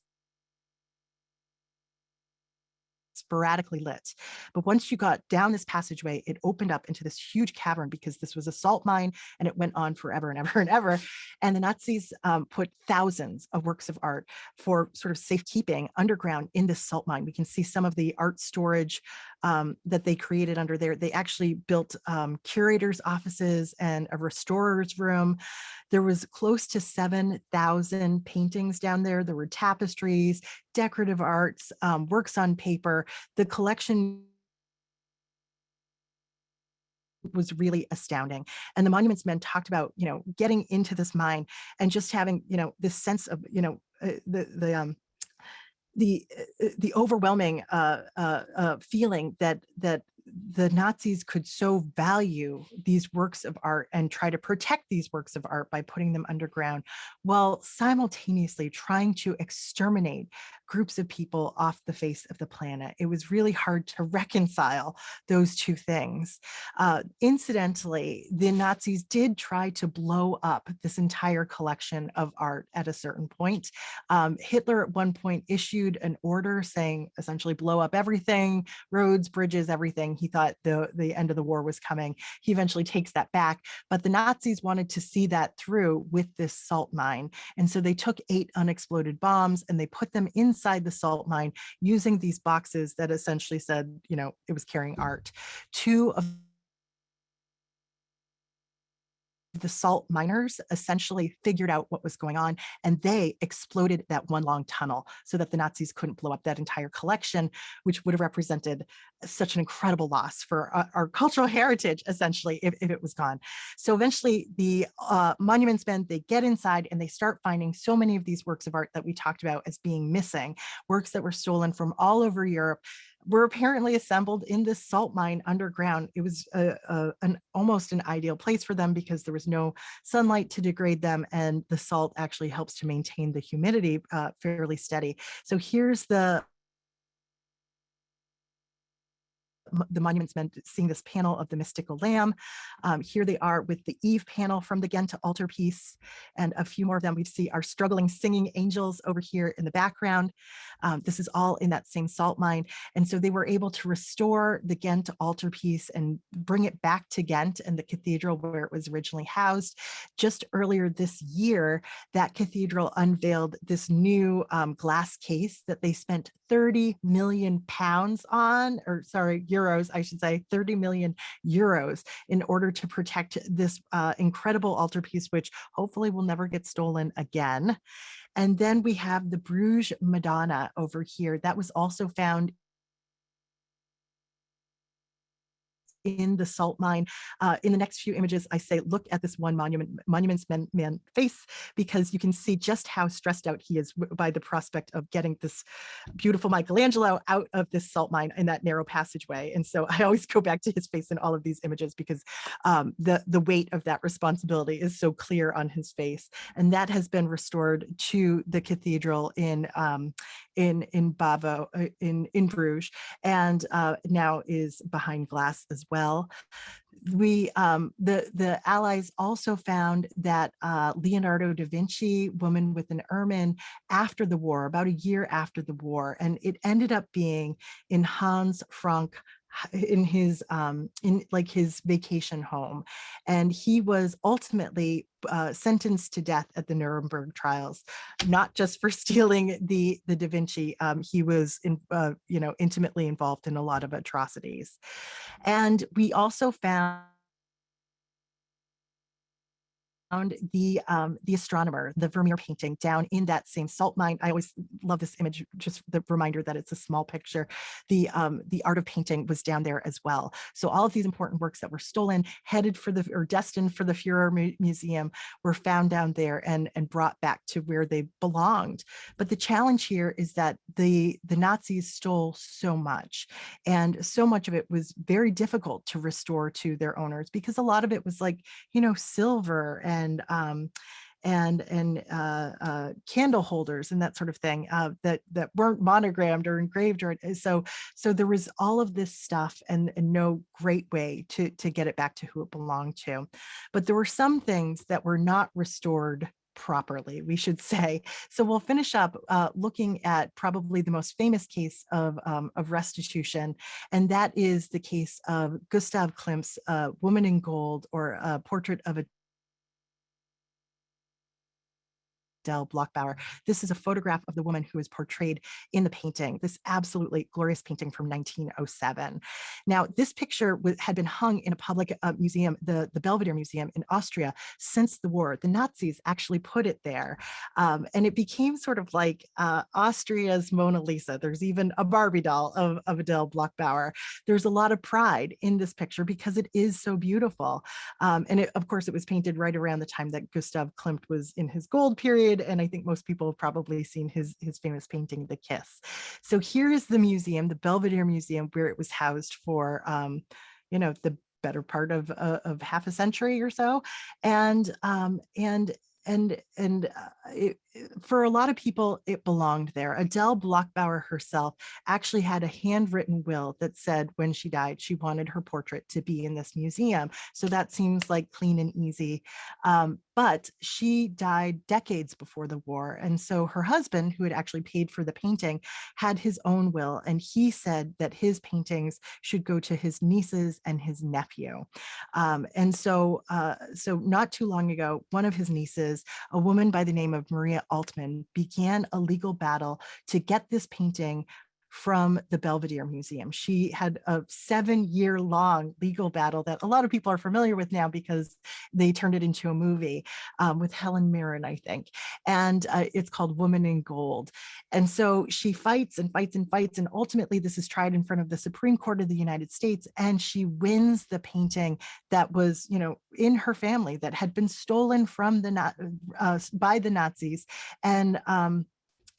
sporadically lit. But once you got down this passageway, it opened up into this huge cavern, because this was a salt mine and it went on forever and ever and ever. And the Nazis put thousands of works of art for sort of safekeeping underground in this salt mine. We can see some of the art storage that they created under there. They actually built curators' offices and a restorer's room. There was close to 7,000 paintings down there. There were tapestries, decorative arts, works on paper. The collection was really astounding. And the Monuments Men talked about, getting into this mine and just having, this sense of, the overwhelming feeling that the Nazis could so value these works of art and try to protect these works of art by putting them underground, while simultaneously trying to exterminate groups of people off the face of the planet. It was really hard to reconcile those two things. Incidentally, the Nazis did try to blow up this entire collection of art at a certain point. Hitler at one point issued an order saying, essentially, blow up everything, roads, bridges, everything. He thought the end of the war was coming. He eventually takes that back, but the Nazis wanted to see that through with this salt mine. And so they took 8 unexploded bombs and they put them inside the salt mine using these boxes that essentially said, it was carrying art. 2 of the salt miners essentially figured out what was going on, and they exploded that one long tunnel so that the Nazis couldn't blow up that entire collection, which would have represented such an incredible loss for our cultural heritage, essentially, if it was gone. So eventually the Monuments Men, they get inside and they start finding so many of these works of art that we talked about as being missing, works that were stolen from all over Europe, were apparently assembled in this salt mine underground. It was almost an ideal place for them because there was no sunlight to degrade them, and the salt actually helps to maintain the humidity fairly steady. So here's the the monuments men seeing this panel of the mystical lamb. Here they are with the Eve panel from the Ghent Altarpiece, and a few more of them we see are struggling singing angels over here in the background. This is all in that same salt mine. And so they were able to restore the Ghent Altarpiece and bring it back to Ghent and the cathedral where it was originally housed. Just earlier this year, that cathedral unveiled this new glass case that they spent 30 million pounds on, or sorry, euros, I should say, 30 million euros in order to protect this incredible altarpiece, which hopefully will never get stolen again. And then we have the Bruges Madonna over here. That was also found in the salt mine. In the next few images, I say, look at this one monuments man face, because you can see just how stressed out he is by the prospect of getting this beautiful Michelangelo out of this salt mine in that narrow passageway. And so I always go back to his face in all of these images, because the weight of that responsibility is so clear on his face. And that has been restored to the cathedral in Bavo, in Bruges, and now is behind glass as well. The Allies also found that Leonardo da Vinci, Woman with an Ermine, after the war, about a year after the war, and it ended up being in Hans Frank, in his his vacation home, and he was ultimately sentenced to death at the Nuremberg trials, not just for stealing the Da Vinci. He was intimately involved in a lot of atrocities. And we also found the astronomer, the Vermeer painting down in that same salt mine. I always love this image, just the reminder that it's a small picture. The art of painting was down there as well. So all of these important works that were stolen, destined for the Führer Museum, were found down there and brought back to where they belonged. But the challenge here is that the Nazis stole so much, and so much of it was very difficult to restore to their owners, because a lot of it was silver and candle holders and that sort of thing that weren't monogrammed or engraved, or so there was all of this stuff and no great way to get it back to who it belonged to. But there were some things that were not restored properly, we should say. So we'll finish up looking at probably the most famous case of restitution, and that is the case of Gustav Klimt's Woman in Gold, or a portrait of a Bloch-Bauer. This is a photograph of the woman who is portrayed in the painting, this absolutely glorious painting from 1907. Now, this picture had been hung in a public museum, the Belvedere Museum in Austria, since the war. The Nazis actually put it there, and it became sort of like Austria's Mona Lisa. There's even a Barbie doll of Adele Bloch-Bauer. There's a lot of pride in this picture because it is so beautiful. And of course, it was painted right around the time that Gustav Klimt was in his gold period. And I think most people have probably seen his famous painting, The Kiss. So here is the museum, the Belvedere Museum, where it was housed for, the better part of half a century or so. For a lot of people, it belonged there. Adele Bloch-Bauer herself actually had a handwritten will that said when she died, she wanted her portrait to be in this museum. So that seems like clean and easy. But she died decades before the war. And so her husband, who had actually paid for the painting, had his own will. And he said that his paintings should go to his nieces and his nephew. So not too long ago, one of his nieces, a woman by the name of Maria Altman, began a legal battle to get this painting from the Belvedere Museum. She had a 7-year-long legal battle that a lot of people are familiar with now because they turned it into a movie with Helen Mirren, I think. And it's called Woman in Gold. And so she fights and fights and fights. And ultimately, this is tried in front of the Supreme Court of the United States. And she wins the painting that was, in her family, that had been stolen from by the Nazis.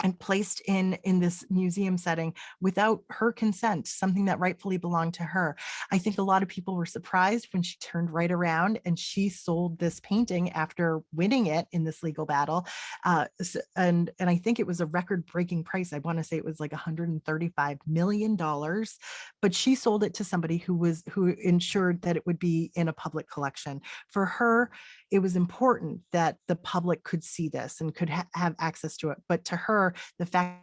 and placed in this museum setting without her consent, something that rightfully belonged to her. I think a lot of people were surprised when she turned right around and she sold this painting after winning it in this legal battle. And I think it was a record-breaking price. I want to say it was like $135 million, but she sold it to somebody who ensured that it would be in a public collection. For her, it was important that the public could see this and could have access to it. But to her, the fact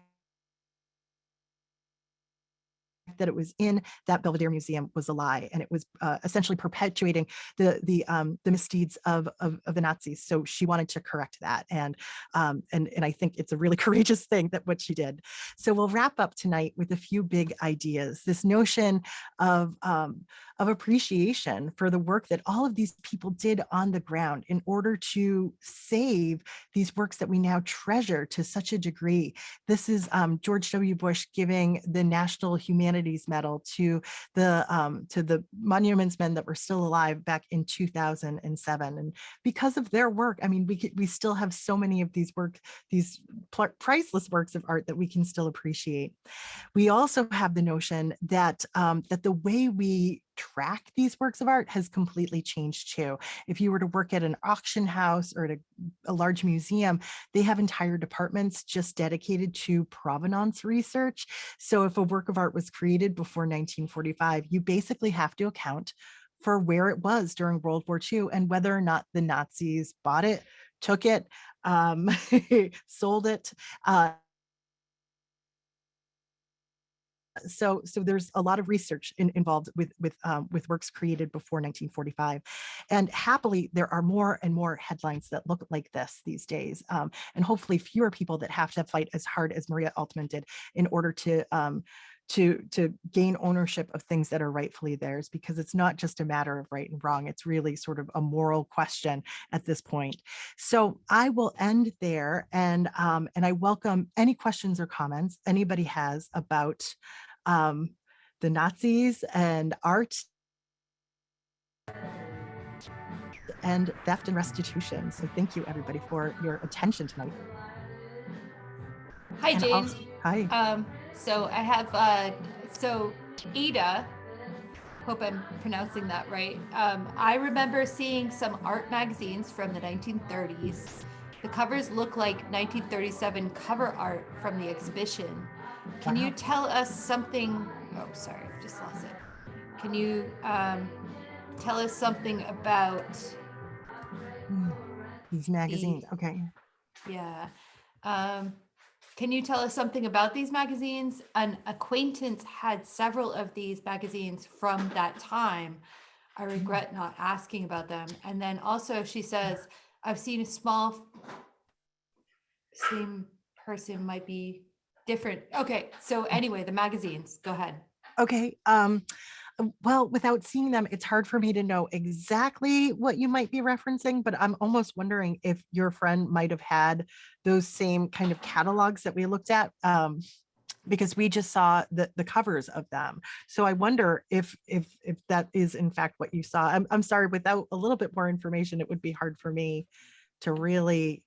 that it was in that Belvedere Museum was a lie, and it was essentially perpetuating the misdeeds of the Nazis. So she wanted to correct that, and I think it's a really courageous thing that what she did. So we'll wrap up tonight with a few big ideas. This notion of appreciation for the work that all of these people did on the ground in order to save these works that we now treasure to such a degree. This is George W. Bush giving the National Humanities Medal to the monuments men that were still alive back in 2007. And because of their work, I mean, we still have so many of these priceless works of art that we can still appreciate. We also have the notion that that the way we track these works of art has completely changed too. If you were to work at an auction house or at a large museum, they have entire departments just dedicated to provenance research. So if a work of art was created before 1945, you basically have to account for where it was during World War II and whether or not the Nazis bought it, took it, sold it. So there's a lot of research involved with works created before 1945, and happily there are more and more headlines that look like this these days, and hopefully fewer people that have to fight as hard as Maria Altman did in order to gain ownership of things that are rightfully theirs, because it's not just a matter of right and wrong. It's really sort of a moral question at this point. So I will end there, and I welcome any questions or comments anybody has about the Nazis and art and theft and restitution. So thank you everybody for your attention tonight. Hi, Jane. Hi. So I have, so Ada, hope I'm pronouncing that right. I remember seeing some art magazines from the 1930s. The covers look like 1937 cover art from the exhibition. Can you tell us something? Oh, sorry, I just lost it. Can you tell us something about these magazines? Okay. Yeah. Can you tell us something about these magazines? An acquaintance had several of these magazines from that time. I regret not asking about them. And then also she says, I've seen same person might be different. Okay. So anyway, the magazines, go ahead. Okay. Well, without seeing them, it's hard for me to know exactly what you might be referencing, but I'm almost wondering if your friend might have had those same kind of catalogs that we looked at, because we just saw the covers of them. So I wonder if that is in fact what you saw. I'm sorry, without a little bit more information, it would be hard for me to really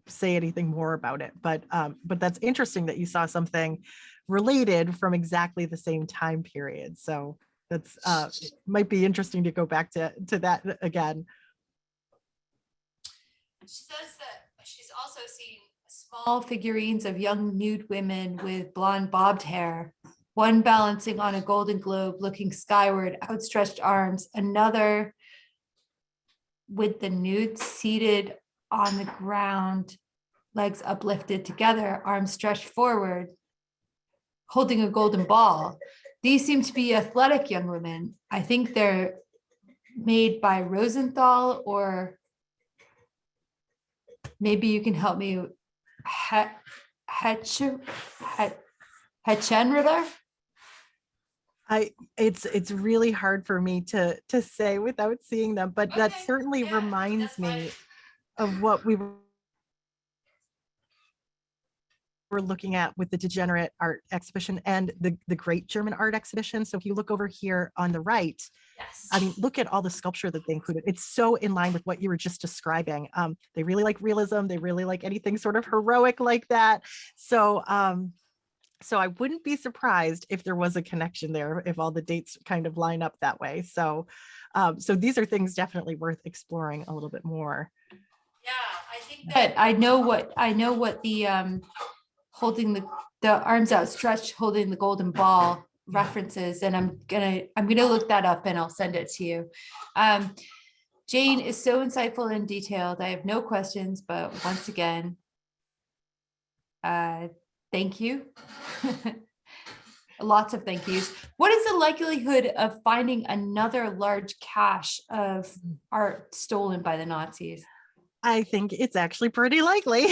say anything more about it. But that's interesting that you saw something related from exactly the same time period. So that's might be interesting to go back to that again. She says that she's also seen small figurines of young nude women with blonde bobbed hair, one balancing on a golden globe looking skyward, outstretched arms, another with the nude seated on the ground, legs uplifted together, arms stretched forward, holding a golden ball. These seem to be athletic young women. I think they're made by Rosenthal, or maybe you can help me. Hetchenritter? It's really hard for me to say without seeing them, but okay, that certainly reminds me of what we were we're looking at with the Degenerate Art exhibition and the Great German Art exhibition. So if you look over here on the right, Yes. I mean, look at all the sculpture that they included. It's so in line with what you were just describing. They really like realism. They really like anything sort of heroic like that. So, so I wouldn't be surprised if there was a connection there, if all the dates kind of line up that way. So, so these are things definitely worth exploring a little bit more. Yeah, I think that I know what the holding the arms outstretched, holding the golden ball references, and I'm gonna look that up and I'll send it to you. Jane is so insightful and detailed. I have no questions, but once again, thank you. Lots of thank yous. What is the likelihood of finding another large cache of art stolen by the Nazis? I think it's actually pretty likely.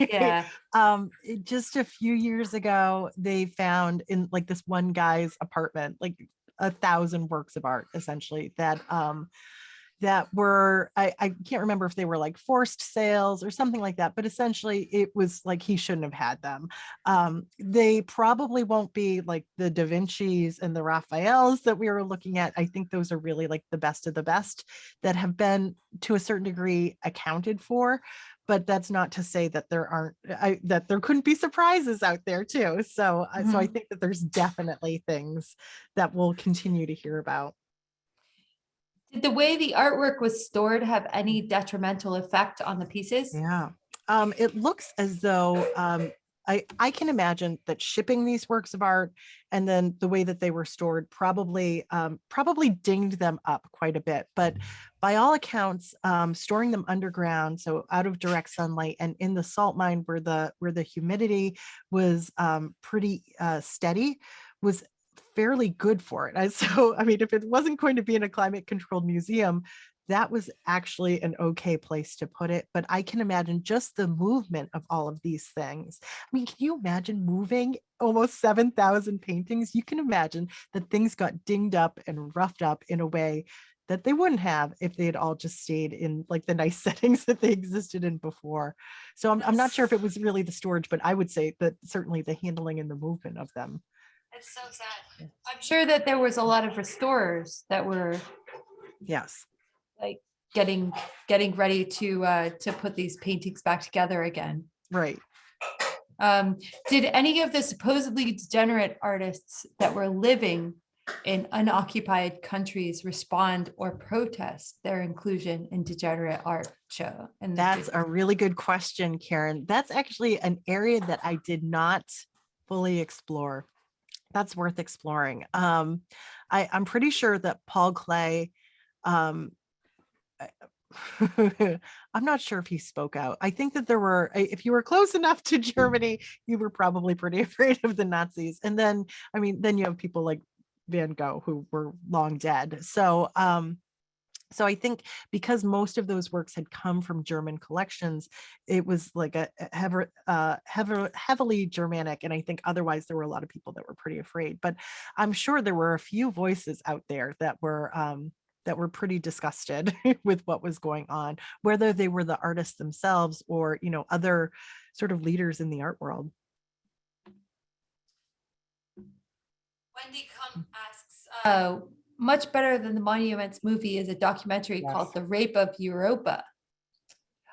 Yeah. Just a few years ago, they found in like this one guy's apartment, like 1,000 works of art, essentially, that were, I can't remember if they were like forced sales or something like that, but essentially it was like he shouldn't have had them. They probably won't be like the Da Vinci's and the Raphaels that we were looking at. I think those are really like the best of the best that have been to a certain degree accounted for, but that's not to say that there aren't, that there couldn't be surprises out there too. So, so I think that there's definitely things that we'll continue to hear about. Did the way the artwork was stored have any detrimental effect on the pieces? Yeah. It looks as though I can imagine that shipping these works of art and then the way that they were stored probably dinged them up quite a bit. But by all accounts, storing them underground, so out of direct sunlight and in the salt mine where the humidity was pretty steady, was fairly good for it. And so, I mean, if it wasn't going to be in a climate controlled museum, that was actually an okay place to put it. But I can imagine just the movement of all of these things. I mean, can you imagine moving almost 7,000 paintings? You can imagine that things got dinged up and roughed up in a way that they wouldn't have if they had all just stayed in like the nice settings that they existed in before. So I'm not sure if it was really the storage, but I would say that certainly the handling and the movement of them. It's so sad. I'm sure that there was a lot of restorers that were Yes. like getting ready to put these paintings back together again. Right. Did any of the supposedly degenerate artists that were living in unoccupied countries respond or protest their inclusion in Degenerate Art show? And that's a really good question, Karen. That's actually an area that I did not fully explore. That's worth exploring. I'm pretty sure that Paul Klee, I'm not sure if he spoke out. I think that there were, if you were close enough to Germany, you were probably pretty afraid of the Nazis. And then, I mean, then you have people like Van Gogh who were long dead. So, so I think because most of those works had come from German collections, it was like a heavily Germanic. And I think otherwise there were a lot of people that were pretty afraid. But I'm sure there were a few voices out there that were pretty disgusted with what was going on, whether they were the artists themselves or, you know, other sort of leaders in the art world. Wendy asks, much better than the Monuments movie is a documentary called The Rape of Europa.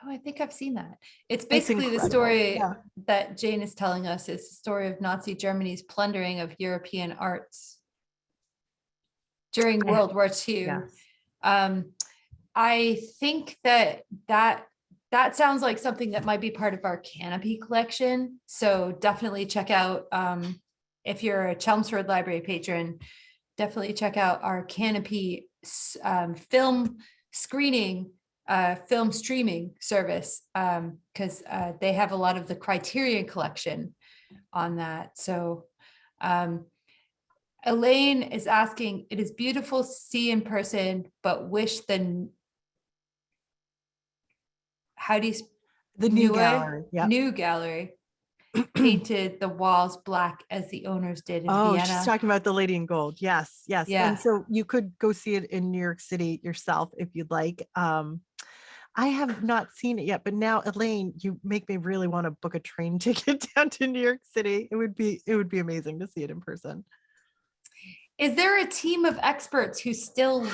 Oh, I think I've seen that. It's basically the story that Jane is telling us. It's the story of Nazi Germany's plundering of European arts during World War II. Yes. I think that sounds like something that might be part of our Canopy collection. So definitely check out, if you're a Chelmsford Library patron, definitely check out our Canopy film screening, film streaming service, because they have a lot of the Criterion collection on that. So Elaine is asking, it is beautiful to see in person, but wish the new gallery painted the walls black as the owners did in Vienna. She's talking about the Lady in Gold. Yes, yes. Yeah. And so you could go see it in New York City yourself if you'd like. I have not seen it yet, but now, Elaine, you make me really want to book a train ticket down to New York City. It would be amazing to see it in person. Is there a team of experts who is still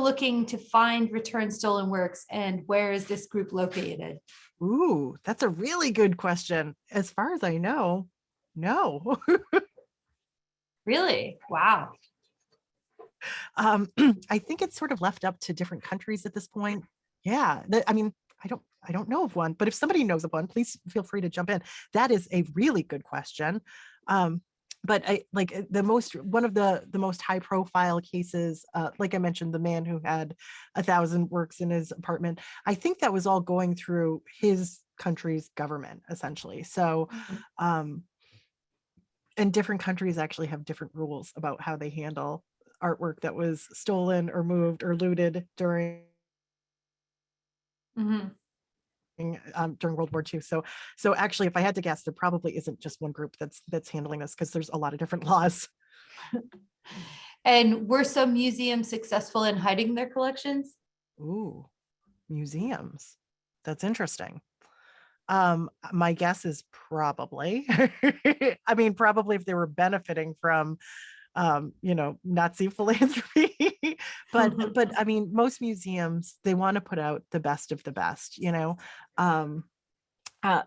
looking to find returned stolen works, and where is this group located? Ooh, that's a really good question. As far as I know, no. Really? Wow. I think it's sort of left up to different countries at this point. Yeah, I mean, I don't know of one, but if somebody knows of one, please feel free to jump in. That is a really good question. But I like one of the most high profile cases, like I mentioned, the man who had 1,000 works in his apartment. I think that was all going through his country's government, essentially. So, and different countries actually have different rules about how they handle artwork that was stolen or moved or looted during Mhm. during World War II. So actually, if I had to guess, there probably isn't just one group that's handling this, because there's a lot of different laws. And were some museums successful in hiding their collections? Ooh, museums. That's interesting. My guess is probably. I mean, probably if they were benefiting from Nazi philanthropy. but I mean, most museums, they want to put out the best of the best,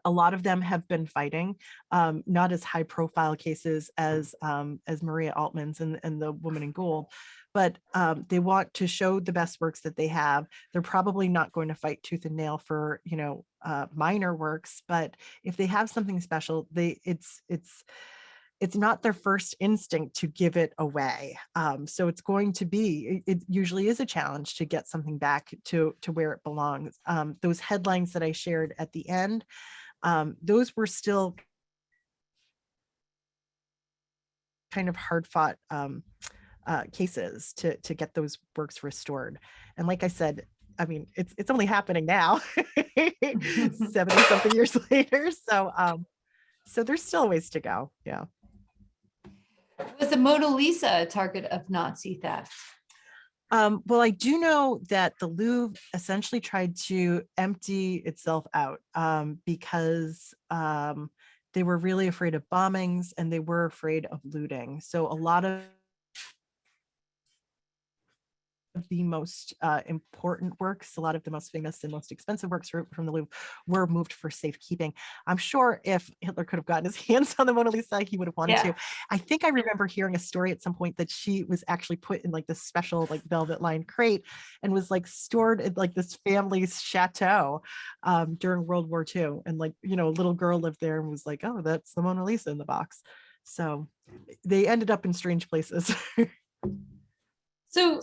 a lot of them have been fighting, not as high profile cases as Maria Altman's and the Woman in Gold, but they want to show the best works that they have. They're probably not going to fight tooth and nail for minor works, but if they have something special, it's not their first instinct to give it away. So it's going to be, it usually is a challenge to get something back to where it belongs. Those headlines that I shared at the end, those were still kind of hard fought cases to get those works restored. And like I said, I mean, it's only happening now, 70 something years later. So there's still a ways to go. Yeah. Was the Mona Lisa a target of Nazi theft? Well, I do know that the Louvre essentially tried to empty itself out because they were really afraid of bombings and they were afraid of looting. So a lot of the most important works, a lot of the most famous and most expensive works from the Louvre were moved for safekeeping. I'm sure if Hitler could have gotten his hands on the Mona Lisa, he would have wanted to. I think I remember hearing a story at some point that she was actually put in like this special like velvet lined crate and was like stored in like this family's chateau during World War II. And like, a little girl lived there and was like, oh, that's the Mona Lisa in the box. So they ended up in strange places. So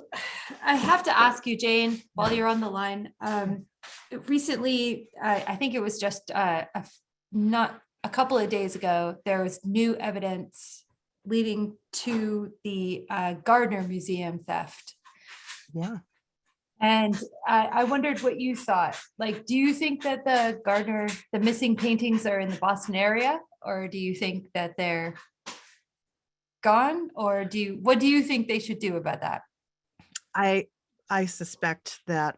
I have to ask you, Jane, while you're on the line, recently, I think it was just not a couple of days ago, there was new evidence leading to the Gardner Museum theft. Yeah. And I wondered what you thought. Like, do you think that the missing paintings are in the Boston area, or do you think that they're gone, or what do you think they should do about that? I suspect that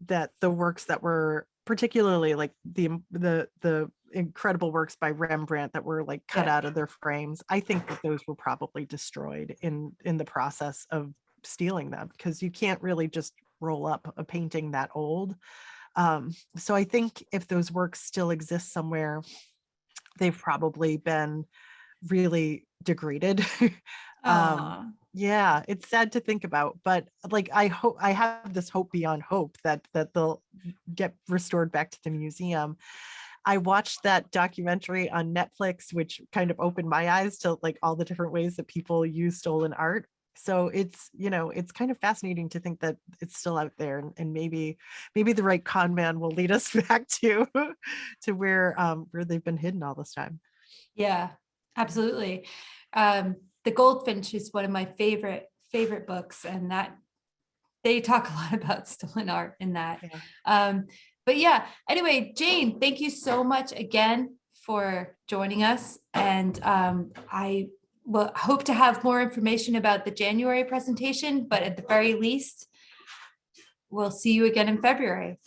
that the works that were particularly like the incredible works by Rembrandt that were like cut out of their frames, I think that those were probably destroyed in the process of stealing them, because you can't really just roll up a painting that old. So I think if those works still exist somewhere, they've probably been really degraded. Yeah, it's sad to think about, but like I have this hope beyond hope that they'll get restored back to the museum. I watched that documentary on Netflix, which kind of opened my eyes to like all the different ways that people use stolen art. So it's kind of fascinating to think that it's still out there, and maybe the right con man will lead us back to where they've been hidden all this time. Yeah, absolutely. The Goldfinch is one of my favorite books, and that they talk a lot about stolen art in that. But yeah, anyway, Jane, thank you so much again for joining us. And I will hope to have more information about the January presentation, but at the very least, we'll see you again in February.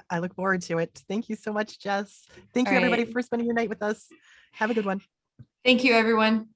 I look forward to it. Thank you so much, Jess. Thank you, All everybody, right. for spending your night with us. Have a good one. Thank you, everyone.